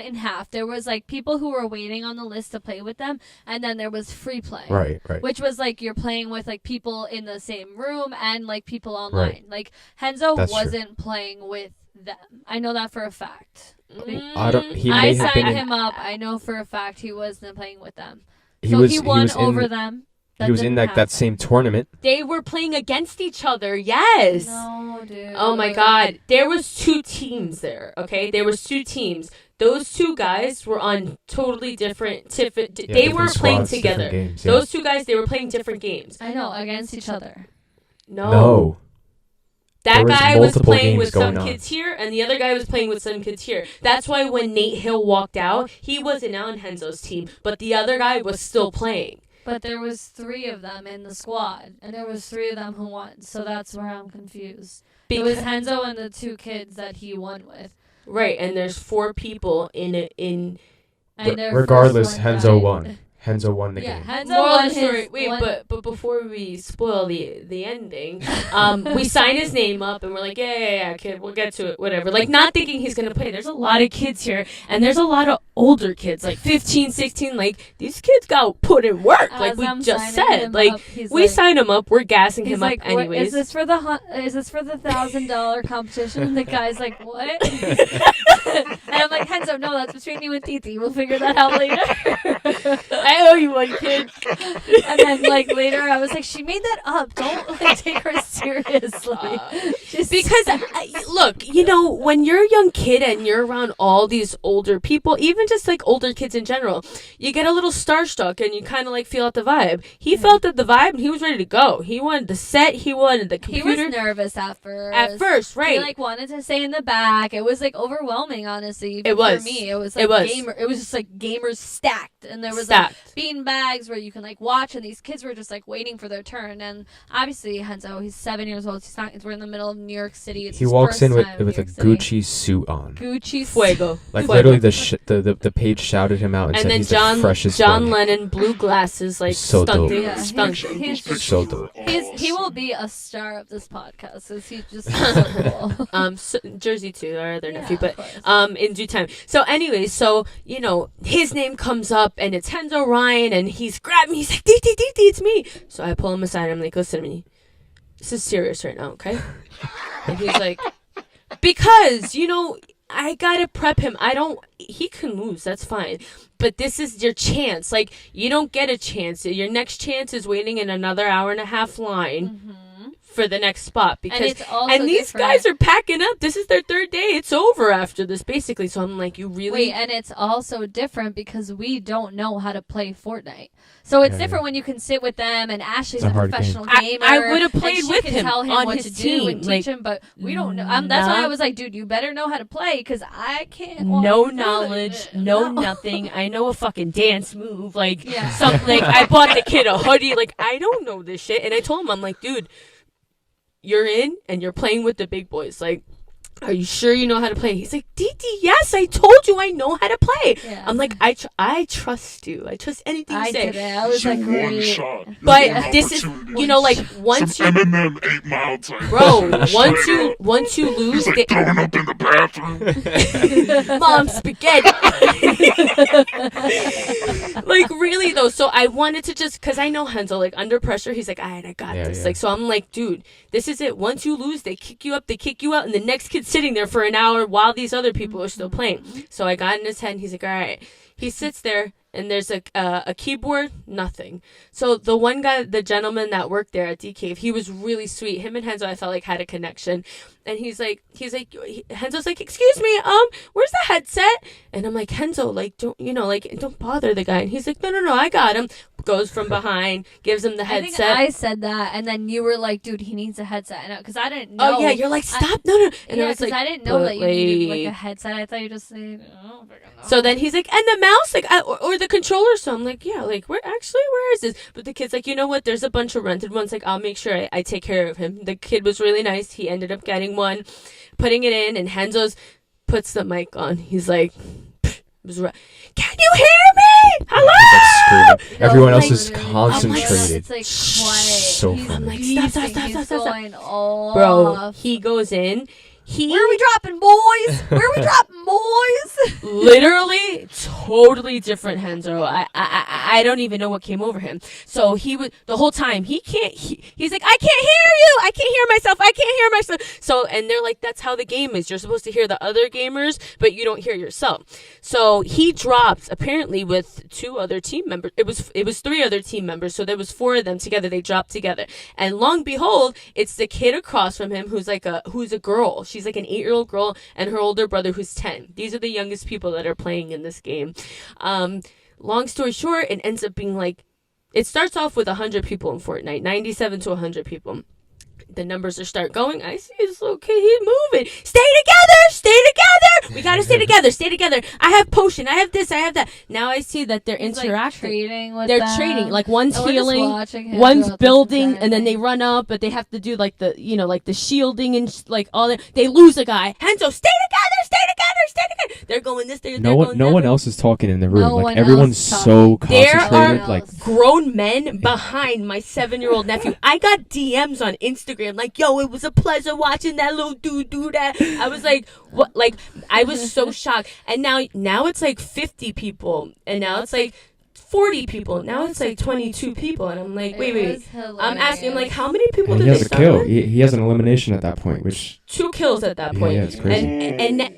in half. There was like people who were waiting on the list to play with them, and then there was free play. Right. Which was like you're playing with like people in the same room and like people online. Right. Like Henzo That's wasn't playing with them. I know that for a fact. I signed him up. I know for a fact he wasn't playing with them. He won over them. He was in that same tournament. They were playing against each other. Yes. No, dude. Oh my God. There was 2 teams there. Okay, there was 2 teams. Those 2 guys were on totally different. They were playing together. Games, yeah. Those 2 guys, they were playing different games. I know, against each other. No. That guy was playing with some kids here, and the other guy was playing with some kids here. That's why when Nate Hill walked out, he wasn't on Henzo's team, but the other guy was still playing. But there was 3 of them in the squad, and there was 3 of them who won, so that's where I'm confused. It was Henzo and the 2 kids that he won with. Right, and there's 4 people in regardless, Henzo won. Henzo won the game. Henzo won the story. Wait, but before we spoil the ending, we sign his name up and we're like, yeah, kid, we'll get to it, whatever. Like, not thinking he's gonna play. There's a lot of kids here, and there's a lot of older kids, like 15, 16. Like, these kids got put in work, like we just said. Like, we sign him up, we're gassing him up anyways. Is this for the $1,000 competition? And the guy's like, what? And I'm like, Henzo, no, that's between you and Titi. We'll figure that out later. I owe you one, kid. And then, like, later I was like, she made that up. Don't, like, take her seriously. Because, look, when you're a young kid and you're around all these older people, even just, like, older kids in general, you get a little starstruck and you kind of, like, feel out the vibe. He felt at the vibe and he was ready to go. He wanted the set. He wanted the computer. He was nervous at first. At first, right. He, like, wanted to stay in the back. It was, like, overwhelming, honestly. It was. For me. It was, like, it was just, like, gamers stacked. And there was, like, bean bags where you can like watch, and these kids were just like waiting for their turn. And obviously Henzo, he's 7 years old. We're in the middle of New York City. It's he walks in with a Gucci suit on. Gucci Fuego. Like literally the page shouted him out and said he's the freshest John one. Lennon, blue glasses, like so stunting. Yeah, so dope. He will be a star of this podcast because he's just so cool. So, Jersey too, our other nephew, but in due time. So anyway, his name comes up and it's Henzo Ryan, and he's grabbed me. He's like, Dee, it's me. So I pull him aside. I'm like, listen to me. This is serious right now, okay? And he's like, because, I gotta prep him. He can lose, that's fine. But this is your chance. Like, you don't get a chance. Your next chance is waiting in another hour and a half line for the next spot. Because and these guys are packing up. This is their 3rd day. It's over after this, basically. So I'm like, you really... Wait, and it's also different because we don't know how to play Fortnite. So it's different when you can sit with them, and Ashley's a professional gamer. I would have played with him tell him on what his to team do and teach him, but we don't know. That's why I was like, dude, you better know how to play because I can't. No knowledge, no nothing. I know a fucking dance move, like something. Like I bought the kid a hoodie. Like I don't know this shit, and I told him, I'm like, dude, you're in and you're playing with the big boys. Like are you sure you know how to play? He's like, Didi, yes, I told you I know how to play. Yeah. I'm like, I trust you. I trust anything you I say. did it. I was You like, one great. shot. But One this is, opportunity. you know, like once Some you, Eminem 8 Mile type. bro, Straight up. once you lose, He's like throwing up in the bathroom. mom spaghetti. Like really though, so I wanted to just, cause I know Henzo, like under pressure, he's like, all right, I got Yeah, this. yeah. Like, so I'm like, dude, this is it. Once you lose, they kick you up, they kick you out, and the next kid's sitting there for an hour while these other people are still playing. So I got in his head, and he's like, all right. He sits there, and there's a keyboard, nothing. So the one guy, the gentleman that worked there at D Cave, he was really sweet. Him and Henzo, I felt like had a connection. And Henzo's like, excuse me, where's the headset? And I'm like, Henzo, like, don't bother the guy. And he's like, no, I got him. Goes from behind, gives him the I think headset. I said that, and then you were like, dude, he needs a headset. Because I didn't know. Oh yeah, you're like, stop, no. And yeah, I was because like, I didn't know but that you needed like wait. a headset. I thought you just said, oh, freaking know. So then he's like, and the mouse, like, or the controller. So I'm like, yeah, like, where is this? But the kid's like, you know what? There's a bunch of rented ones. Like, I'll make sure I take care of him. The kid was really nice. He ended up getting one, putting it in, and Henzo's puts the mic on. He's like, can you hear me? Hello? He's like screaming. No, Everyone else like, is literally, concentrated. It's like quiet. So He's funny. I'm like, beeping, stop. He's going off. Bro, he goes in. Where are we dropping, boys? Where are we dropping, boys? Literally totally different Henzo. I don't even know what came over him. So he would the whole time he's like, I can't hear you. I can't hear myself. So and they're like, that's how the game is. You're supposed to hear the other gamers, but you don't hear yourself. So he dropped apparently with 2 other team members. It was 3 other team members. So there was 4 of them together. They dropped together. And long behold, it's the kid across from him who's a girl. She's like an 8-year-old girl and her older brother who's 10. These are the youngest people that are playing in this game. Long story short, it ends up being like, it starts off with 100 people in Fortnite, 97 to 100 people. The numbers start going. I see this little kid. He's moving. Stay together. We gotta stay together. I have potion. I have this. I have that. Now I see that they're He's, like, interacting. trading with They're them. trading. Like one's And we're just healing, watching him one's throughout this building, entire and then they thing. run up, but they have to do like the like the shielding and like all that. They lose a guy. Henzo, stay together. They're going this. They're No going one that. else is talking in the room. No like one everyone's else so talking. There concentrated. are Like grown men behind my 7-year-old nephew. I got DMs on Instagram like, yo, it was a pleasure watching that little dude do that. I was like, what? Like, I was so shocked. And now it's like 50 people, and now it's like 40 people. Now it's like 22 people, and I'm like, It wait. was I'm asking him, like, hilarious. how many people and did he they has a start kill. with? He has an elimination at that point, which 2 kills at that Yeah, point. yeah, it's crazy.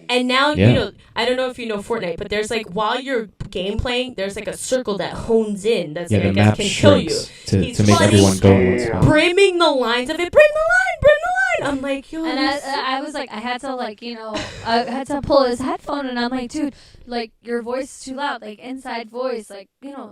And now, Yeah. you know, I don't know if you know Fortnite, but there's like, while you're game playing, there's like a circle that hones in that's yeah, like, I the guess map can kill you. shrinks to He's make funny. everyone go in one spot. Brimming the lines of it. Bring the line. I'm like, yo. And I was like, I had to like, I had to pull his headphone, and I'm like, dude, like your voice is too loud, like inside voice, like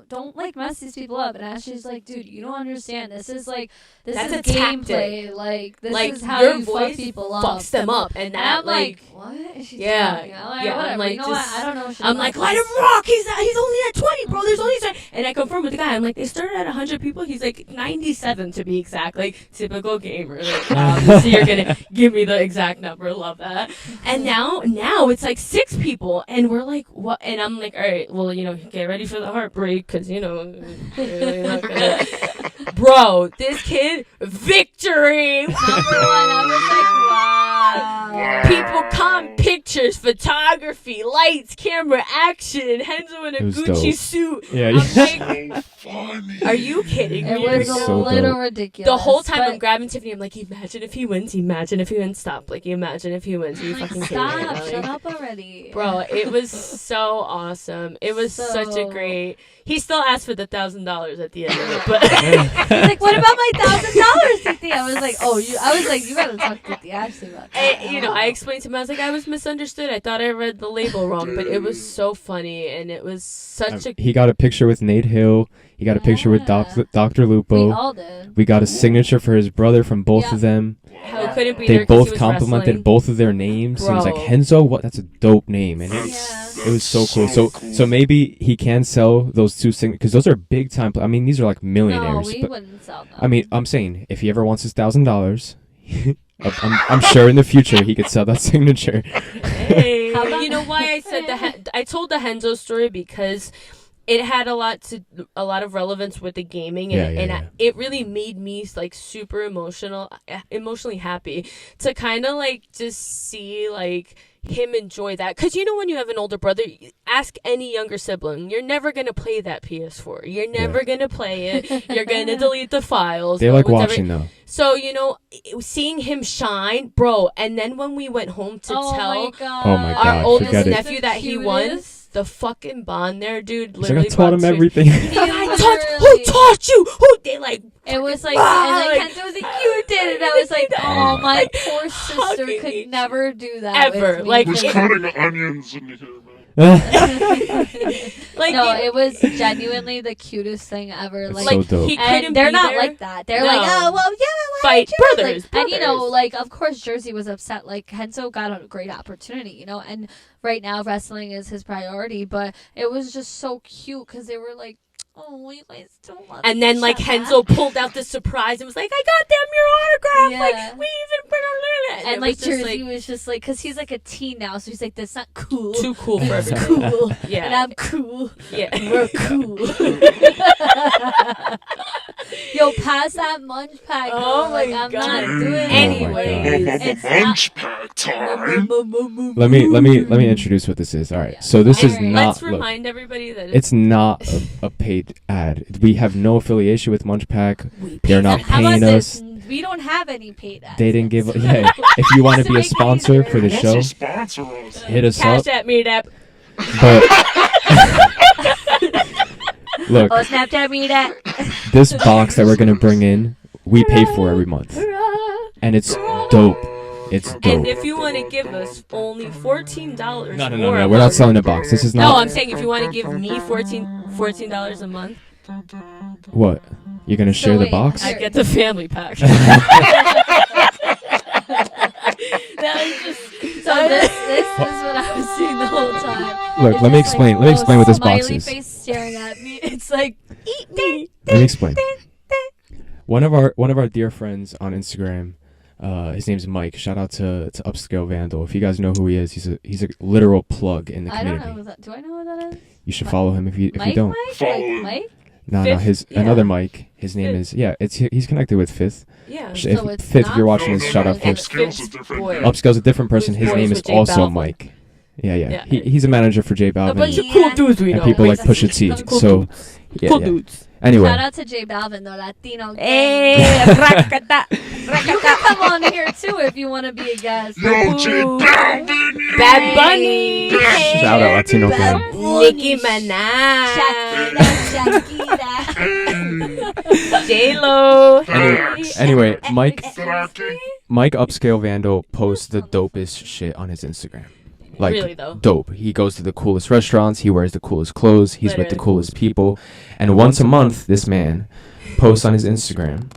don't like mess these people up. And Ashley's like, dude, you don't understand. This is That's is a gameplay. Like this like, is how your you fuck voice people up. fucks them up, and And that I'm like, what is she yeah, talking? I'm like, yeah, I'm whatever. like, you know just- what? I don't know. Shit I'm about like, this. let him rock. He's only at 20, bro. There's only 20. And I confirmed with the guy. I'm like, they started at 100 people. He's like 97 to be exact. Like typical gamer. Like, obviously you're gonna give me the exact number. Love that. And now it's like 6 people, and we're like, what? And I'm like, all right, well, get ready for the heartbreak, because really not gonna... Bro, this kid, victory. Number 1, I was like, wow. People come, pictures, photography, lights, camera, action. Henzo in a It was Gucci dope. suit. Yeah, I'm yeah. like, So funny. are you kidding It me? was It's a so little dope. ridiculous. The whole time but I'm grabbing Tiffany, I'm like, imagine if he wins. Stop. Like, imagine if he wins. Are you like, fucking kidding me? stop, Like, shut up already. Bro, it was so awesome. It was such a So- great. He still asked for the $1,000 at the end of it, but He's like, what about my $1,000, Titi? I was like, you gotta talk to Ashley about that. I explained to him. I was like, I was misunderstood. I thought I read the label wrong, but it was so funny, and it was such a. He got a picture with Nate Hill. He got a picture with Yeah. Dr. We Lupo. all did. We got a signature for his brother from both Yeah. of them. How could it be? They there 'cause he both was complimented wrestling? both of their names. He was like, Bro. Henzo, what? That's a dope name. And it was so cool. So maybe he can sell those 2 signatures, because those are big time. I mean, these are like No, millionaires. we but wouldn't sell them. I mean, I'm saying if he ever wants his $1,000, I'm sure in the future he could sell that signature. Hey, How about- you know why I said I told the Henzo story because it had a lot of relevance with the gaming, and it really made me like super emotionally happy to kind of like just see like him enjoy that. Because you know, when you have an older brother, ask any younger sibling, you're never gonna play that PS4, you're never gonna play it, you're gonna delete the files. They like watching though. So, you know, seeing him shine, bro, and then when we went home to tell Oh my our God, oldest forget it. nephew that he won, the fucking bond there, dude, He's like, literally I taught him brought everything. who taught you? Who they like? It was like, Ah, and like, Kenzo was like, you did it. I was like, oh, my like, poor sister hugging could each never do that. ever. With me. Like, Who's it- cutting onions in here, man? Like, No, it was genuinely the cutest thing ever. It's Like, so dope. he couldn't and they're be not there. like that. They're No. like, oh, well, yeah, why Fight did you? brothers, Like, and you know, brothers. like, of course, Jersey was upset. Like, Henzo got a great opportunity, you know, and right now wrestling is his priority. But it was just so cute because they were like, oh, you guys don't love And then, like, each Henzo other. pulled out the surprise and was like, I got them your autograph. Yeah. Like, we even put on it. And it like was just, Jersey was just like, because he's like a teen now, so he's like, that's not cool. too cool for It's everything. cool. Yeah. And I'm cool. Yeah. We're cool. Yo, pass that munch pack. Oh girl. Like, my I'm God. not doing it. Anyways, It's Munch pack time. let me introduce what this is. All right, so this is Alright. not. Let's Look, remind everybody that it's not a paid ad. We have no affiliation with Munchpak. They're not How about paying this? us. We don't have any paid ads. They didn't give. Yeah, if you want to be a sponsor for the Wants show, to sponsor us. hit us Cash up. at meetup. But look, Oh, Snapchat me that. this box that we're gonna bring in, we pay for every month, and it's dope. It's And dope. if you want to give us only $14 No, more a we're not month- selling the box. This is No, not. I'm saying if you want to give me $14 a month, What? You're gonna share the wait, box? I get the family pack. That was just So this is what I was seeing the whole time. Look, It's let me just explain. like Let me a explain what this box smiley is. face staring at me. It's like, eat me. Let me explain. One of our dear friends on Instagram, his name's Mike. Shout out to Upscale Vandal. If you guys know who he is, he's a literal plug in the I don't community. know. Do I know who that is? You should follow him if you Mike, don't. Mike? Follow Like him. Mike? No, Fifth? his Yeah. another Mike. His name Fifth. is he's connected with Fifth. yeah. If So it's Fifth, if not you're watching this, Fifth, shout out it's Fifth. Upscale's a different boy. name. Upscale's a different person. Who's His boys name with is J also Balvin. Mike. Yeah. Yeah. He's a manager for J A Balvin bunch of Yeah. cool dudes we and know. people like Racist. Pusha T. Cool So dudes. yeah, Cool yeah. dudes. Anyway, Shout out to J Balvin, the Latino. Hey, gang. rakata, You can come on here too if you want to be a guest. Yo, J Ooh. Balvin. Bad Bunny. Shout out Latino Bad gang. Bunny. Nicki Minaj. Shakira. J Lo. Anyway, Mike Drake. Upscale Vandal posts the dopest shit on his Instagram. Like Really, though? dope. He goes to the coolest restaurants. He wears the coolest clothes. He's with the Literally. coolest people. And once a month, this man posts on his Instagram.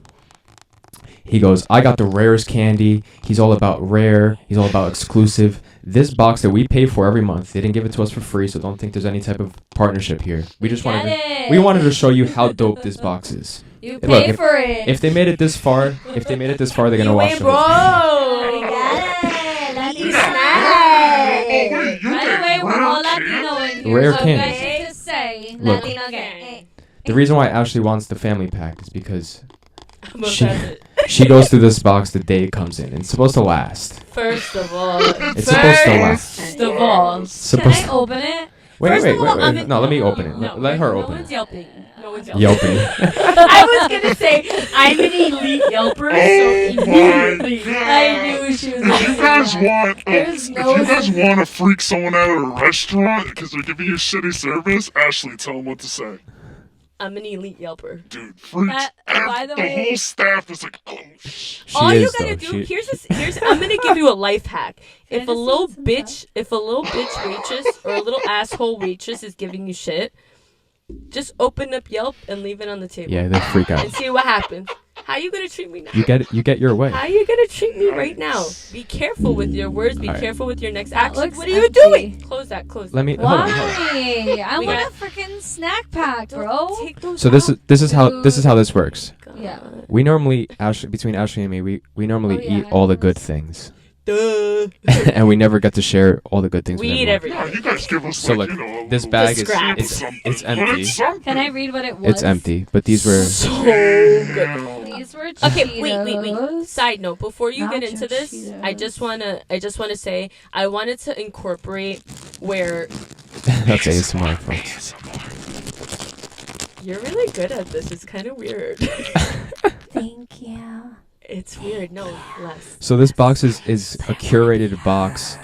He goes, I got the rarest candy. He's all about rare. He's all about exclusive. This box that we pay for every month, they didn't give it to us for free, so don't think there's any type of partnership here. We just wanted Get to, we it. wanted to show you how dope this box is. You Look, pay if- for it. If they made it this far, they're gonna You watch ain't the bro. whole We got it. Latino Oh, wait, gang. you By the get way, we're all rare Latino in here. Rare so candy. guys need to say Look. Latino gang. The reason why Ashley wants the family pack is because I'm gonna She- pass it. she goes through this box the day it comes in. It's supposed to last. First of all. It's supposed to last. First of all. Can Supposed I open it? wait, First wait, of all, wait, I'm wait. in- No, let me open it. No, Let her no open one's it. yelping. No one's yelping. Yelping. I was gonna say I'm an elite yelper, so Oh my immediately God. I knew she was If gonna you say guys that. want, There's if no you guys want to freak someone out at a restaurant because they're giving you shitty service, Ashley, tell them what to say. I'm an elite yelper. Dude, freaks. By the way- whole staff is like, oh, She All you is, gotta though. do She- here's I'm gonna give you a life hack. If a Fantasy little and bitch waitress or a little asshole waitress is giving you shit, just open up Yelp and leave it on the table. Yeah, they freak out. And see what happens. How you gonna treat me now? You get your way. How you gonna treat me right now? Be careful with your words. Be Alright. careful with your next That action. looks What are you empty. doing? Close that. Close that. Let me hold on. Why? I We want got- a freaking snack pack, bro. Take those So this out. is how this works. God. Yeah. we normally between Ashley and me, we normally Oh, yeah, eat I all the remember good this. things, Duh. and we never get to share all the good things. We with eat everyone. everything. Yeah, you guys give us So, like, look, you know, a this little bag The is scraps. something, it's but empty. it's something. Can I read what it was? It's empty, but these were So good. These were Okay, wait. Cheetos. Side note: before you get Nacho into this, I just wanna say I wanted to incorporate where that's ASMR, folks. you're really good at this. It's kind of weird. Thank you. It's weird. No, less. So this box is a curated box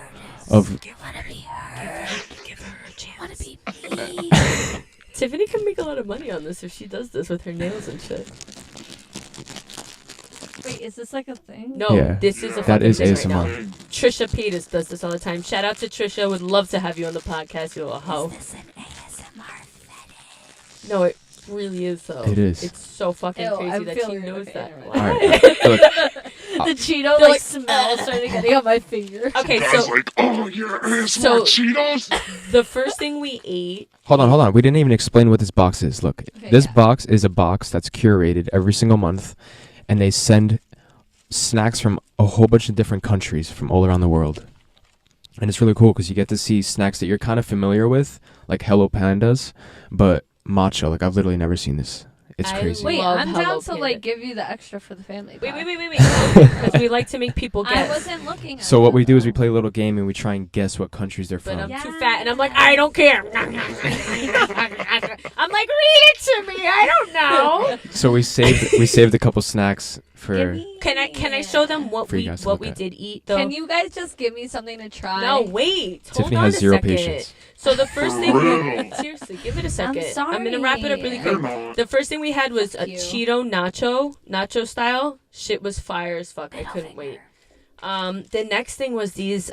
of. Wanna be her? Give her a chance. Wanna be me? Tiffany can make a lot of money on this if she does this with her nails and shit. Wait, is this like a thing? No, Yeah, this is a that fucking is thing right now. ASMR. Trisha Paytas does this all the time. Shout out to Trisha. Would love to have you on the podcast, you little hoe. Is this an ASMR fetish? No, it really is though. It is. It's so fucking Ew, crazy I'm that she feeling it. knows Okay, that. never All mind. right, look, The Cheeto They're like like, smell started getting on my finger. Okay, Guys so like, oh yeah, ASMR So- Cheetos. the first thing we ate. hold on. We didn't even explain what this box is. Look, Okay, this yeah. box is a box that's curated every single month, and they send snacks from a whole bunch of different countries from all around the world. And it's really cool because you get to see snacks that you're kind of familiar with, like Hello Pandas, but matcha. Like I've literally never seen this. It's I crazy. Wait, Love I'm Hello down to Panda. like give you the extra for the family. Wait. pack. Because we like to make people I guess. wasn't looking at So what that, we do is we though. play a little game and we try and guess what countries they're But from. I'm Yeah. too fat, and I'm like, I don't care. I'm like, read it to me. I don't know. So we saved a couple snacks for. Give me- Can I show them what For you we guys to look we at. did eat though? Can you guys just give me something to try? No, wait. Tiffany Hold on has a zero second. patience. So the first thing, real. seriously, give it a second. sorry. I'm gonna wrap it up really You're quick. not. The first thing we had was a you. Cheeto nacho style. Shit was fire as fuck. I couldn't wait. The next thing was these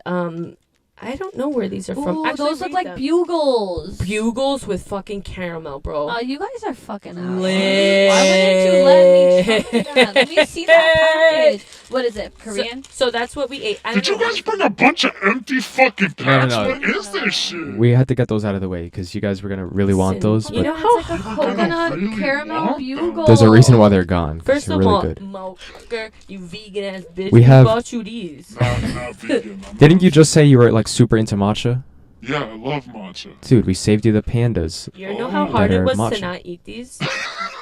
I don't know where these are from. Ooh, Actually, those look read like them. bugles. Bugles with fucking caramel, bro. Oh, you guys are fucking out. Lit. Why wouldn't you let me try that? Let me see that package. What is it? Korean? So that's what we ate. I Did don't you know. guys bring a bunch of empty fucking packs? no. What is this shit? We had to get those out of the way because you guys were gonna really want Listen, those, you but know It's how like a hard coconut really caramel want bugle. there's a reason why they're gone. 'cause First they're of really all, good. motherfucker, you vegan ass bitch. We who have- bought you these. Nah, I'm not vegan. I'm Didn't not- you just say you were like super into matcha? Yeah, I love matcha. Dude, we saved you the pandas. You know how Oh. hard it Better was to matcha. not eat these?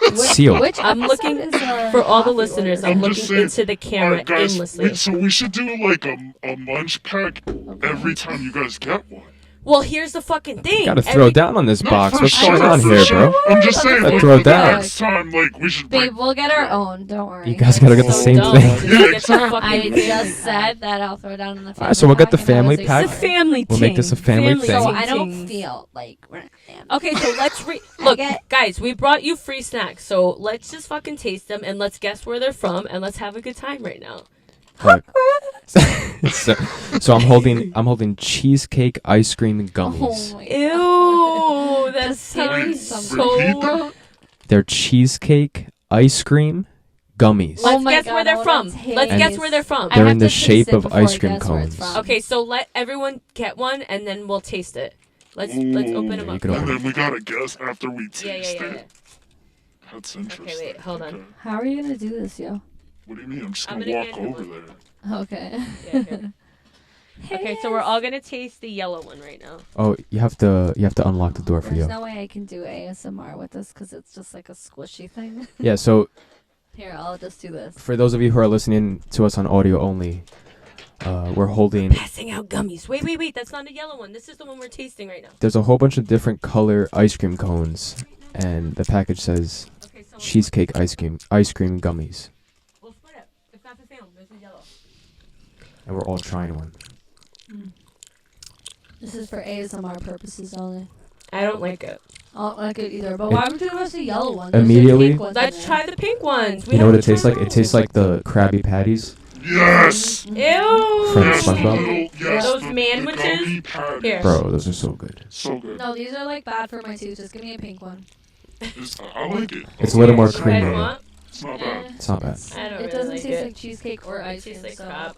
It's sealed. Which I'm episode looking is, For all the coffee listeners, order? I'm I'm just looking saying- into the camera Alright, guys, aimlessly. wait, so we should do like a munch pack every time you guys get one. Well, here's the fucking thing. Gotta throw down on this No, box. for What's sure, going on for here, sure. bro? I'm just saying, Gotta like, throw it for the down. next time, like, we should Babe, bring... we'll get our own. Don't worry. You guys gotta get the So same dumb. thing. Just Yeah, get the exactly. fucking I family just pack. said that I'll throw down in the family Alright, so we'll get the pack, and I family was pack. It's a family We'll make this a thing. family thing. So I don't things. feel like we're not family. Okay, so let's look, get- guys. We brought you free snacks, so let's just fucking taste them and let's guess where they're from and let's have a good time right now. Look. so I'm holding cheesecake ice cream gummies. Oh my Ew, that Just give me sounds some. Repeat so. that? They're cheesecake ice cream gummies. Oh Let's my guess God, where I they're wanna from. Let's taste. guess where they're from. I They're have in the to taste shape it of before ice I cream guess where it's cones. from. Okay, so let everyone get one and then we'll taste it. Let's open them you up. can And open then we gotta guess after we taste Yeah, yeah, yeah, it. yeah. That's interesting. wait, hold on. Okay. How are you gonna do this, yo? What do you mean? I'm just I'm gonna gonna walk hand it over over. there. Okay. Yeah, here. Okay, so we're all gonna taste the yellow one right now. Oh, you have to unlock the door for There's you. no way I can do ASMR with this because it's just like a squishy thing. Yeah, so Here, I'll just do this. for those of you who are listening to us on audio only, we're holding. Passing out gummies. Wait, that's not the yellow one. This is the one we're tasting right now. There's a whole bunch of different color ice cream cones, and the package says Okay, so cheesecake ice cream gummies, we'll split it. It's not the same. There's a yellow. and we're all trying one. This is for ASMR purposes only. I don't like it. I don't like it either. But why would you give us the yellow one? Immediately- Let's try the pink ones. We You know what it haven't tastes like? tried It tastes like the Krabby Patties. Yes! Ew. From Yes, SpongeBob? yes, Those the manwiches? gummy patties. Here. Bro, those are so good. So good. No, these are like bad for my teeth. Just give me a pink one. I like it. It's a little more Red creamy. one? It's not bad. It's not bad. I don't It really doesn't like taste it. like cheesecake or It ice cream. tastes like So. crap.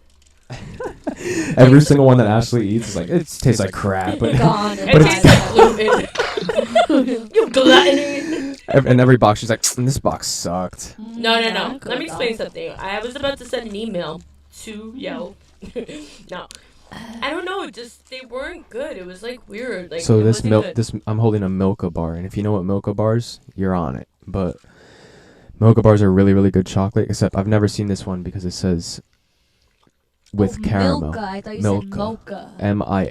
Every single one that Ashley eats is like, it tastes like crap. But Gone. It But tastes like gluten. You glutton. In every box, she's like, this box sucked. No. Not good, Let me explain though. something. I was about to send an email to Yo. No. I don't know. Just they weren't good. It was like weird. Like So it this wasn't milk, good. I'm holding a Milka bar, and if you know what Milka bars, you're on it. But Milka bars are really, really good chocolate. Except I've never seen this one because it says with caramel. Milka. I thought you Milka. said mocha.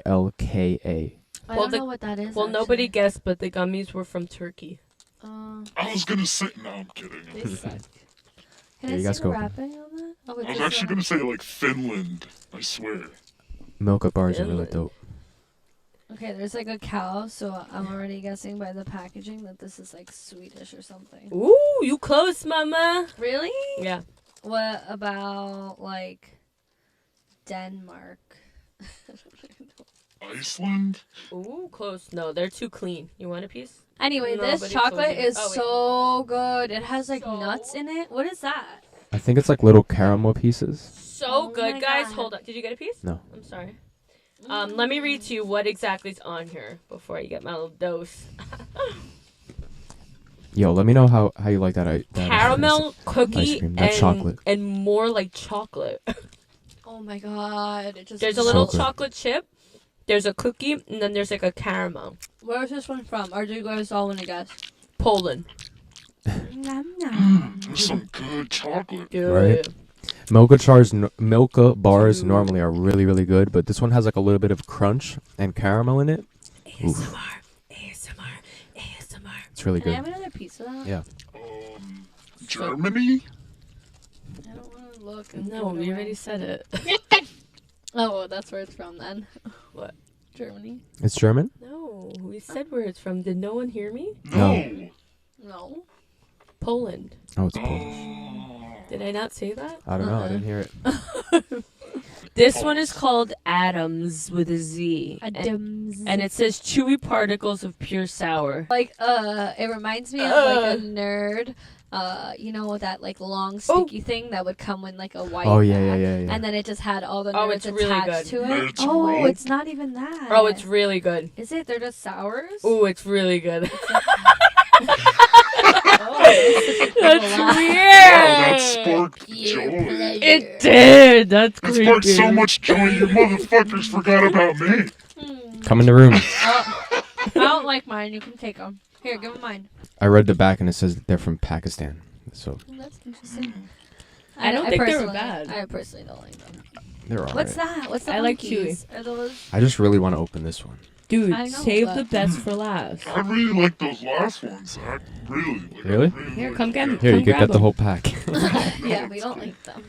Milka. I Well, don't know what that is. Well, nobody actually. guessed, but the gummies were from Turkey. I was gonna say. No, I'm kidding. They suck. Can Yeah, I you see guys the go. wrapping on that? Oh, I it's was just actually gonna say like Finland. I swear. Milka bars are really Finland. dope. Okay, there's like a cow, so I'm already guessing by the packaging that this is like Swedish or something. Ooh, you close, mama. Really? Yeah. What about like Denmark? Iceland? Ooh, close. No, they're too clean. You want a piece? Anyway, No, this but it's chocolate Swedish. is Oh, wait. so good. It has like So- nuts in it. What is that? I think it's like little caramel pieces. So Oh good, my guys. God. Hold on. Did you get a piece? No. I'm sorry. Let me read to you what exactly is on here before I get my little dose. Yo, let me know how you like that. Caramel cookie cream, that and chocolate. and more like chocolate. Oh my god! It just There's a little good. chocolate chip. There's a cookie, and then there's like a caramel. Where is this one from? Or do you guys all want to guess? Poland. Nom nom. There's some good chocolate. Dude. Right. Milka bars normally are really, really good, but this one has like a little bit of crunch and caramel in it. Oof. ASMR. It's really Can I good. have another piece of that? Yeah. Germany? I don't want to look. And No, throw it we away. already said it. Oh, well, that's where it's from then. What? Germany? It's German? No, we said where it's from. Did no one hear me? No. No. Poland. Oh, it's Polish. Did I not say that? I don't know. I didn't hear it. This one is called Adams with a Z. Adams. And it says chewy particles of pure sour. Like, it reminds me of like a nerd. You know, with that like long sticky thing that would come in like a white Oh, yeah, bag, yeah. and then it just had all the Oh, nerds it's really attached good. to it. Nerds Oh, roll. it's not even that. Oh, it's really good. Is it? They're just sours. Ooh, it's really good. Oh, That's Wow, weird. that sparked joy. It did. That's That sparked creepy. so much joy, you motherfuckers forgot about me. Come in the room. I don't like mine. You can take them. Here, give them mine. I read the back and it says they're from Pakistan. So That's interesting. I don't think they were personally- bad. I personally don't like them. they're alright. What's that? What's the I like monkeys? Are those? I just really want to open this one. Dude, I know, save but- the best for last. I really like those last ones. I really like Really? Here, like come get them. me. Here, you Come could grab get the them. whole pack. Yeah, we don't like them.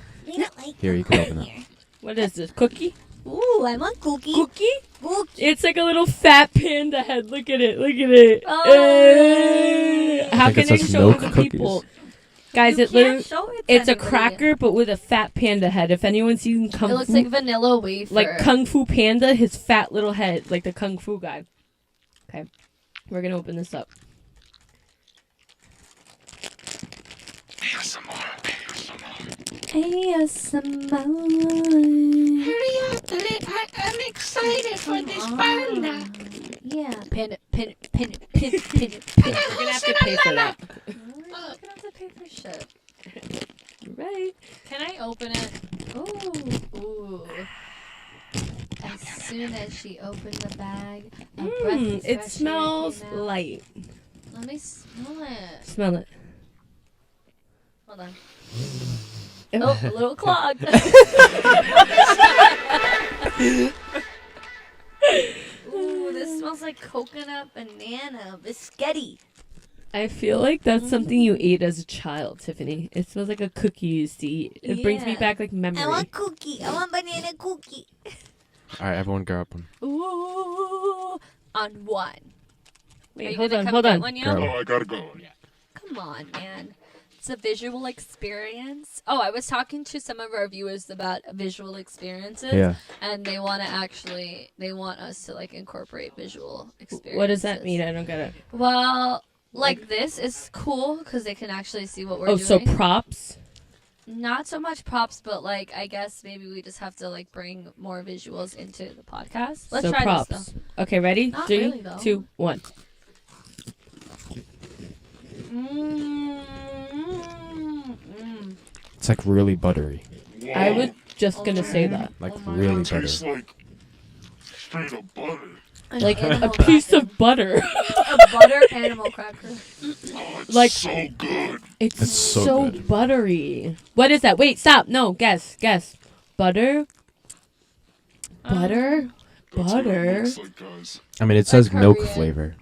Here, you can open it. What is this? Cookie? Ooh, I want cookie. Cookie? Cookie. It's like a little fat panda head. Look at it. Look at it. Oh. How I think can it I says show milk the cookies. people? Guys, You it literally can't show it to it's a anybody. cracker but with a fat panda head. If anyone's seen Kung It looks Fu, like vanilla wafer. like Kung Fu Panda, his fat little head, like the Kung Fu guy. Okay. We're going to open this up. ASMR. Hurry up, I'm excited for this panda. Yeah, panda, panda, panda, panda, panda, We're panda. going to have to pay for that. We're gonna have to pay for shit. Right. Can I open it? Ooh. As soon as she opened the bag, a breath of It fresh air smells came out. light. Let me smell it. Smell it. Hold on. Oh, a little clogged. Ooh, this smells like coconut banana biscotti. I feel like that's something you ate as a child, Tiffany. It smells like a cookie you used to eat. It brings me Yeah. back like memory. Cookie. I want banana cookie. Alright, everyone grab one. Ooh, on one. Are Wait, you hold gonna on, come hold get on. one, yo? Grab Oh, I gotta go. Come on, man. It's a visual experience. Oh, I was talking to some of our viewers about visual experiences. Yeah. And they want us to like incorporate visual experiences. What does that mean? I don't get it. Well, like this is cool because they can actually see what we're Oh, doing. so props? Not so much props, but like I guess maybe we just have to like bring more visuals into the podcast. Let's so try props. this though. Okay, ready? Not 3, really, though. 2, 1. It's like really buttery. Wow. I was just gonna say that. Like Oh my really It tastes buttery. like straight up butter. Like a Animal piece cracker. of butter. A butter animal cracker. Oh, it's Like- so good. It's It's so so good. buttery. What is that? Wait, stop. No, guess. Butter? Butter? That's what it Butter? looks like, guys. I mean, it says milk Korean. flavor.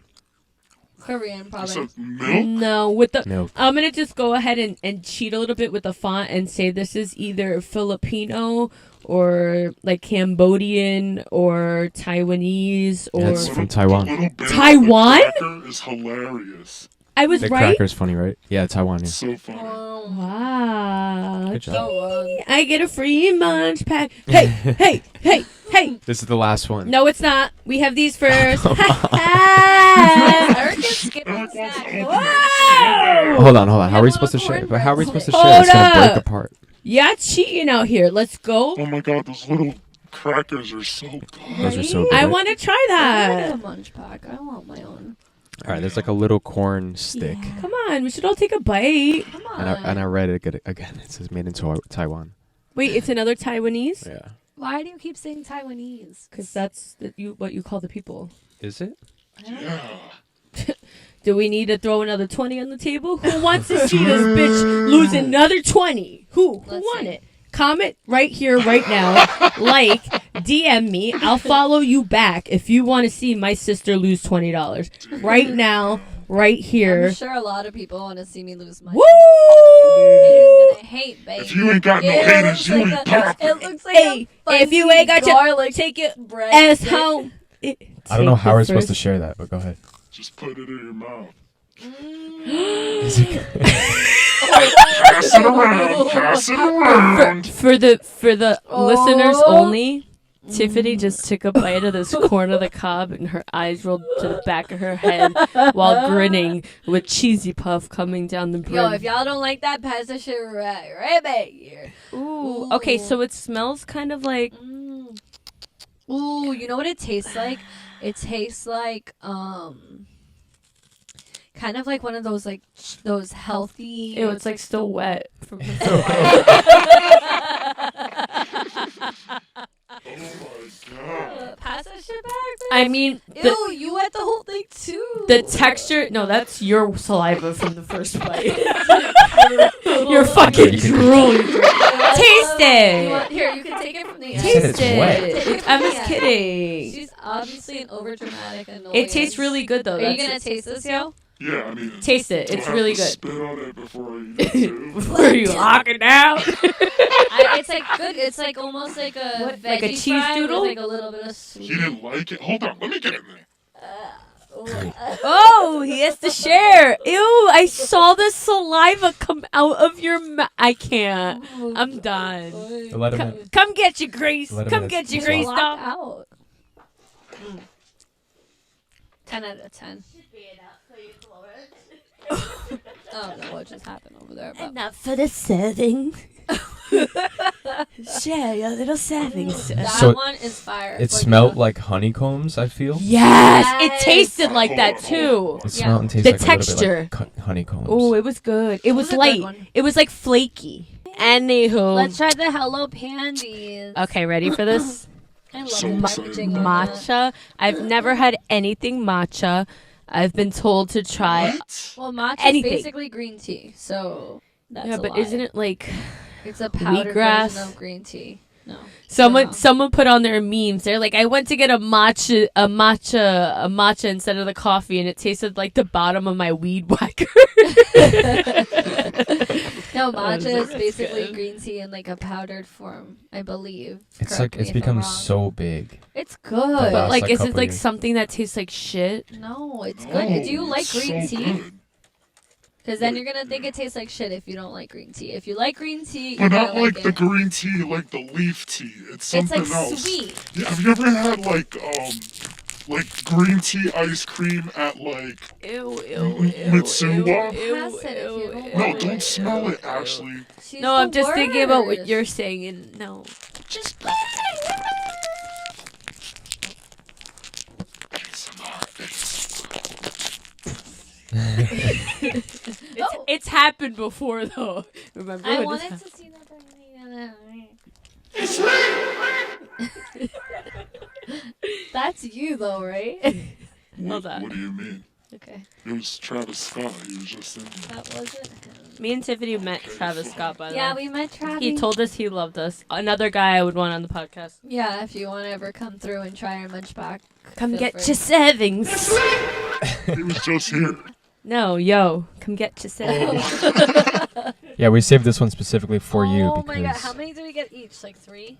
Korean, It probably. says milk. No, with the Milk. I'm gonna just go ahead and cheat a little bit with the font and say this is either Filipino or like Cambodian or Taiwanese or Yeah, it's from Taiwan. The little bit Taiwan? of the cracker is hilarious. I was The right. cracker's funny, right? Yeah, Taiwan. It's Yeah. so funny. Oh, Wow. Good job. so I get a free munch pack. Hey, hey, hey, hey. This is the last one. No, it's not. We have these first. Eric is skipping snacks. Whoa! Hold on. How Yeah, are we little supposed to share? cornbread But how are we supposed to sticks. share? It's Hold gonna break up. apart. Yeah, cheating out here. Let's go. Oh my god, those little crackers are so good. Those are so good. I right? want to try I want that. a munch pack. I want my own. All right, there's like a little corn stick, Come on, we should all take a bite. Come on. and I read it again. It says made in Taiwan. Wait, it's another Taiwanese? Yeah. Why do you keep saying Taiwanese? Because that's what you call the people. Is it? Yeah. Do we need to throw another 20 on the table? Who wants to see this bitch lose another 20? Who Let's want see. it? Comment right here, right now. Like, DM me. I'll follow you back if you want to see my sister lose $20. Right now, right here. I'm sure a lot of people want to see me lose money. Woo! Haters gonna hate, baby. If you ain't got no It haters, looks you like ain't a- popping. It looks like Hey, a if you fuzzy ain't got your garlic take your bread ass stick. home. I don't know how we're supposed to first. share that, but go ahead. Just put it in your mouth. Is it good? Pass it around. Pass it around. For the listeners Oh. only, Tiffany just took a bite of this corn of the cob and her eyes rolled to the back of her head while grinning with cheesy puff coming down the brim. Yo, if y'all don't like that, pass that shit right back here. Ooh. Okay, so it smells kind of like Ooh, you know what it tastes like? It tastes like kind of like one of those like those healthy. ew, it's like still wet. from Oh my god. pass that shit back. Bitch. I mean, Ew, you wet the whole thing too. the texture. No, that's your saliva from the first bite. You're fucking You can- drooling. Taste it. Here, you can take it from the You said end. it's Taste wet. it. I'm just kidding. She's obviously an overdramatic annoyance. It tastes really good though. Are you That's gonna taste this, yo? Yeah, I mean. Taste it. do I It's have really to good. Spit on it before I eat it too. Were you locking down? It's like good. It's like almost like a What, veggie like a cheese fry doodle? with like a little bit of sweet. He didn't like it. Hold on, let me get in there. Oh, he has to share. Ew, I saw the saliva come out of your mouth. I can't. I'm done. Let him in. Come get your Grace. Let him Come in. get your It's Grace, Lock dog. out. 10 out of 10. I don't know what just happened over there, but Enough for the serving. Share your little servings. that So one is fire. It smelled like honeycombs, I feel. Yes, it Yes. tasted like that too. It smelled and tasted The like a little texture. bit like honeycombs. Oh, it was good. It was was a good light. one. It was like flaky. Anywho. Let's try the Hello Pandies. Okay, ready for this? I love So the excited. packaging on that. Matcha. I've never had anything matcha. I've been told to try. What? Well, matcha Anything. is basically green tea, so that's Yeah, a but lie. isn't it like It's a powdered wheatgrass? version of green tea. No. someone put on their memes? They're like, I went to get a matcha instead of the coffee, and it tasted like the bottom of my weed whacker. No, That was matcha is so basically good. green tea in like a powdered form, I believe. It's Correct like me it's if I'm become wrong. so big. It's The good. last, But like, is it couple like years. something that tastes like shit? No, it's No, good. Do you like it's green so tea? good. Because then you're gonna think it tastes like shit if you don't like green tea. If you like green tea, But you're not gonna like like the it. green tea, like the leaf tea. It's It's something like else. sweet. Yeah, have you ever had like green tea ice cream at like? Ew, Mitsuwa? Pass it if you don't No, want don't it. smell it, Ashley. She's No, the I'm just thinking about what worst. you're saying, and no. Just ASMR. It's happened before though. Remember? I when wanted this to see that. That's you though, right? Hold on. What do you mean? Okay. It was Travis Scott. He was just in there. That wasn't him. Me and Tiffany met Travis Scott, by the Yeah, way. we met Travis. He told us he loved us. Another guy I would want on the podcast. Yeah, if you want to ever come through and try our munch back. Come feel get free. your savings. He was just here. No, yo, come get your savings. Yeah, we saved this one specifically for you Oh because my god, how many did we get each? Like 3?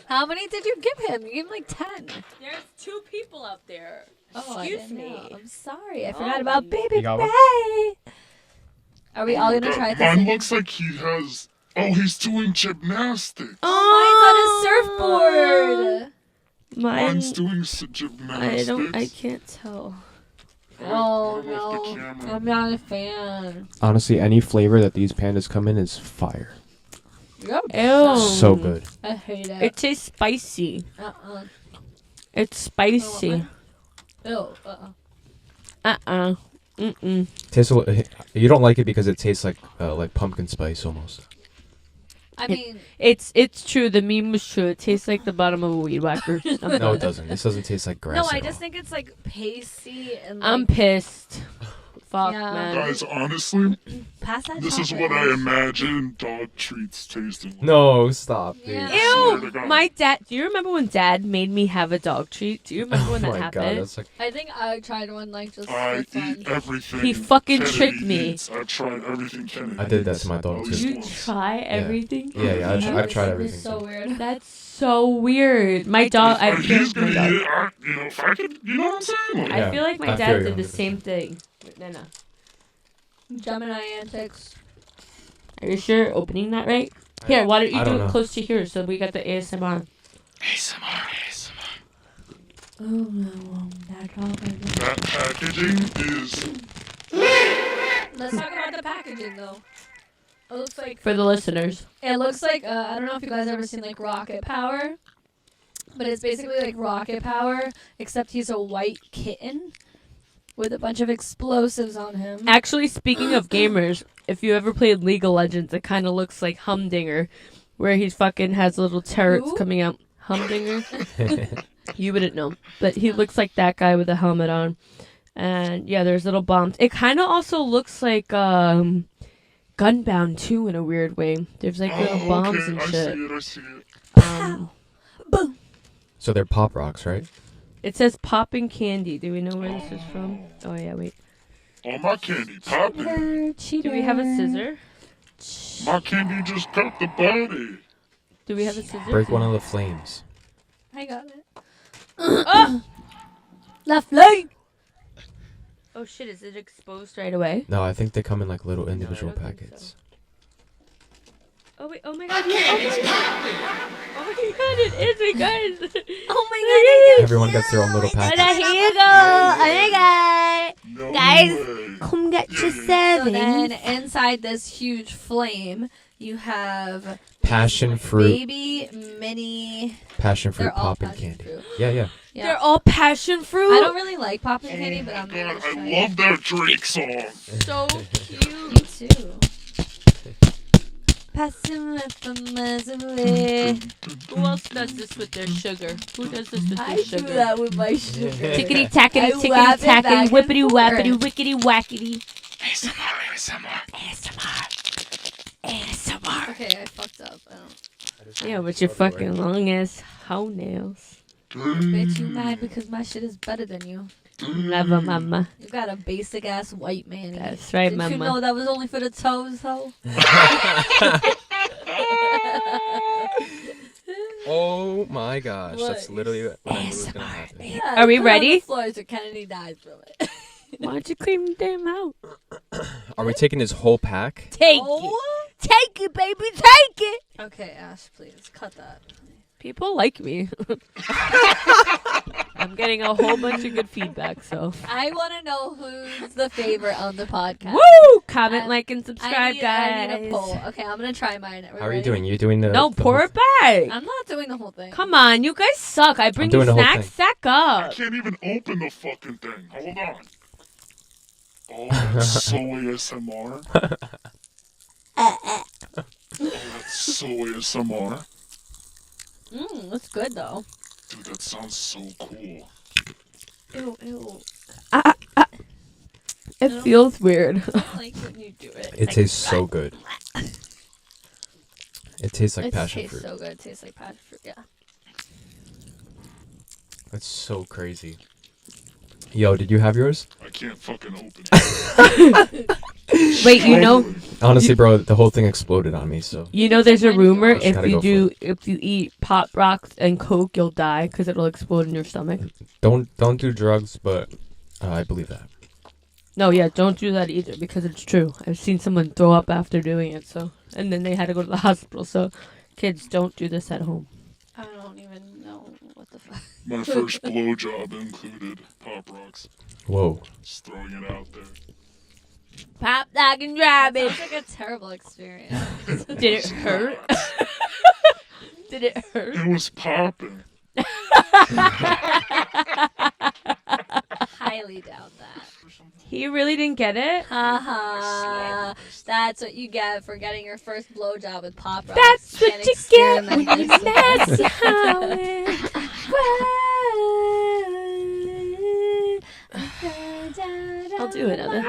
How many did you give him? You gave him like 10. There's 2 people out there. Oh, I Excuse didn't me. know. I'm sorry. I Oh, forgot about you Baby got one? Bay. Are we all going to try this? Mine looks like he has. Oh, he's doing gymnastics. Oh, mine's on a surfboard. Mine's Mine, doing gymnastics. I can't tell. Oh, Turn off the no. camera. I'm not a fan. honestly, any flavor that these pandas come in is fire. Yep. Ew. So good. I hate it. It tastes spicy. Uh-uh. It's spicy. Ew. Mm-mm. Tastes a you don't like it because it tastes like pumpkin spice almost. I mean, It's true. The meme was true. It tastes like the bottom of a weed whacker. No, it doesn't. This doesn't taste like grass. no, I at just all. think it's like pasty and like, I'm pissed. Fuck, Yeah. man. Guys, honestly, pass that this is chocolate. what I imagine dog treats tasting like. No, stop, dude. Yeah. Swear to Ew! God. My dad. Do you remember when Dad made me have a dog treat? Do you remember when Oh that my god, happened? that's like I think I tried one like just I for fun. eat everything. He fucking Kennedy tricked me. eats. I've tried everything Kennedy I did that to my eats. dog, At too. least You once. try everything? yeah, I've tried It's everything. so too. weird. That's so weird. My dog. I If feel he's my gonna dog. eat it, if I could, you know what I'm saying? Like, I Yeah, feel like my I dad feel you did the 100%. same thing. No. Gemini antics. Are you sure opening that right? Here, why don't you I do don't it know. close to here so we got the ASMR? ASMR. Oh no, that's all I know. That packaging is. Let's talk about the packaging though. It looks like For the listeners. I don't know if you guys ever seen like Rocket Power, but it's basically like Rocket Power except he's a white kitten with a bunch of explosives on him. Actually, speaking of gamers, if you ever played League of Legends, it kind of looks like Humdinger, where he fucking has little turrets Who? coming out. Humdinger? You wouldn't know. But he looks like that guy with a helmet on. And yeah, there's little bombs. It kind of also looks like Gunbound too in a weird way. There's like little bombs okay, and I shit. see it. So they're pop rocks, right? It says popping candy. Do we know where this is from? Oh yeah, wait. Oh, my candy popping. Do we have a scissor? My candy just cut the body. Do we have a scissor? Break one of the flames. I got it. Oh! Left leg. Oh shit, is it exposed right away? No, I think they come in like little No, I individual don't think packets. Oh wait, oh my god, oh my god, it is, you guys. Oh my god. Everyone gets their own little packet. Here you go. Oh my god. No Guys, way. come get your So then seven. inside this huge flame, you have Passion fruit, baby mini. passion fruit They're all popping passion candy. fruit. Yeah, yeah. Yeah. They're all passion fruit. I don't really like popping Oh candy, my but I'm God, gonna try I it. love that Drake song. So Me cute. too. Passing from miles away. Who else does this with their sugar? Who does this with I their do sugar? that with my sugar. Tickety I tackety, wrap tickety it back tackety, and whippity forth. wappity, wickety wackety. ASMR. Okay, I fucked up. I don't. Yeah, with your fucking long ass hoe nails. Bitch, you mad because my shit is better than you. Love a mama. You got a basic ass white man. That's right, Did you know mama. that was only for the toes, though? Oh my gosh, that's What? literally what I knew was gonna happen. Yeah, Are we put it on ready? the floor so Kennedy dies from it. Why don't you clean the damn out? Are we taking this whole pack? Take it. Oh. Take it, baby. Take it. Okay, Ash, please cut that. People like me. I'm getting a whole bunch of good feedback, so. I want to know who's the favorite on the podcast. Woo! Comment, like, and subscribe, I guys. need a poll. Okay, I'm going to try mine. How are you doing? You doing the... No, the pour whole- it back. I'm not doing the whole thing. Come on, you guys suck. I bring you doing the whole snacks. thing. Sack I up. can't even open the fucking thing. Hold on. Oh, that's so ASMR. Oh, that's so ASMR. That's good, though. Dude, that sounds so cool. Ew, ew. It feels weird. I don't like when you do it. It tastes so good. It tastes like It passion tastes fruit. so good. It tastes like passion fruit, yeah. That's so crazy. Yo, did you have yours? I can't fucking open it. Wait, you know, Honestly, bro, the whole thing exploded on me, so... there's a rumor Just if gotta you go for if you eat Pop Rocks and Coke, you'll die because it'll explode in your stomach. Don't do drugs, but I believe that. No, yeah, don't do that either because it's true. I've seen someone throw up after doing it, and then they had to go to the hospital. So, kids, don't do this at home. I don't even know what the fuck. My first blowjob included Pop Rocks. Whoa. Just throwing it out there. Pop, lock, and grab Sounds like a terrible experience. Did it hurt? Did it hurt? It was popping. Highly doubt that. He really didn't get it? Haha. That's what you get for getting your first blowjob with Pop Rocks. That's what and you get when experimenting you with mess them. how it I'll do another.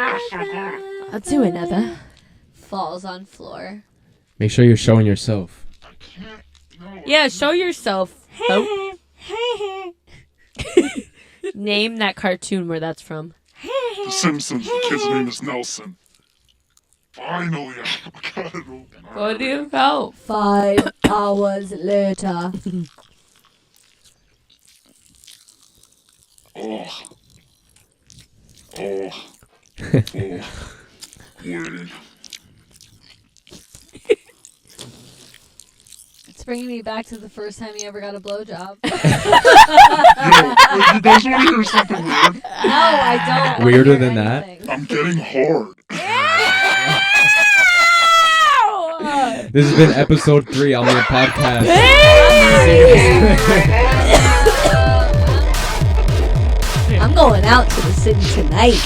I'll do another. Falls on floor. Make sure you're showing yourself. I can't. No. Yeah, show yourself. Oh. Name that cartoon where that's from. The Simpsons. The kid's name is Nelson. Finally, I got it open. What do you go? 5 hours later. Oh. Oh. Oh. Wait. It's bringing me back to the first time you ever got a blowjob. Yo, you guys want to hear something weird? No, I don't. wanna Weirder hear than that? anything. I'm getting hard. This has been episode 3 on the podcast. I'm going out to the city tonight.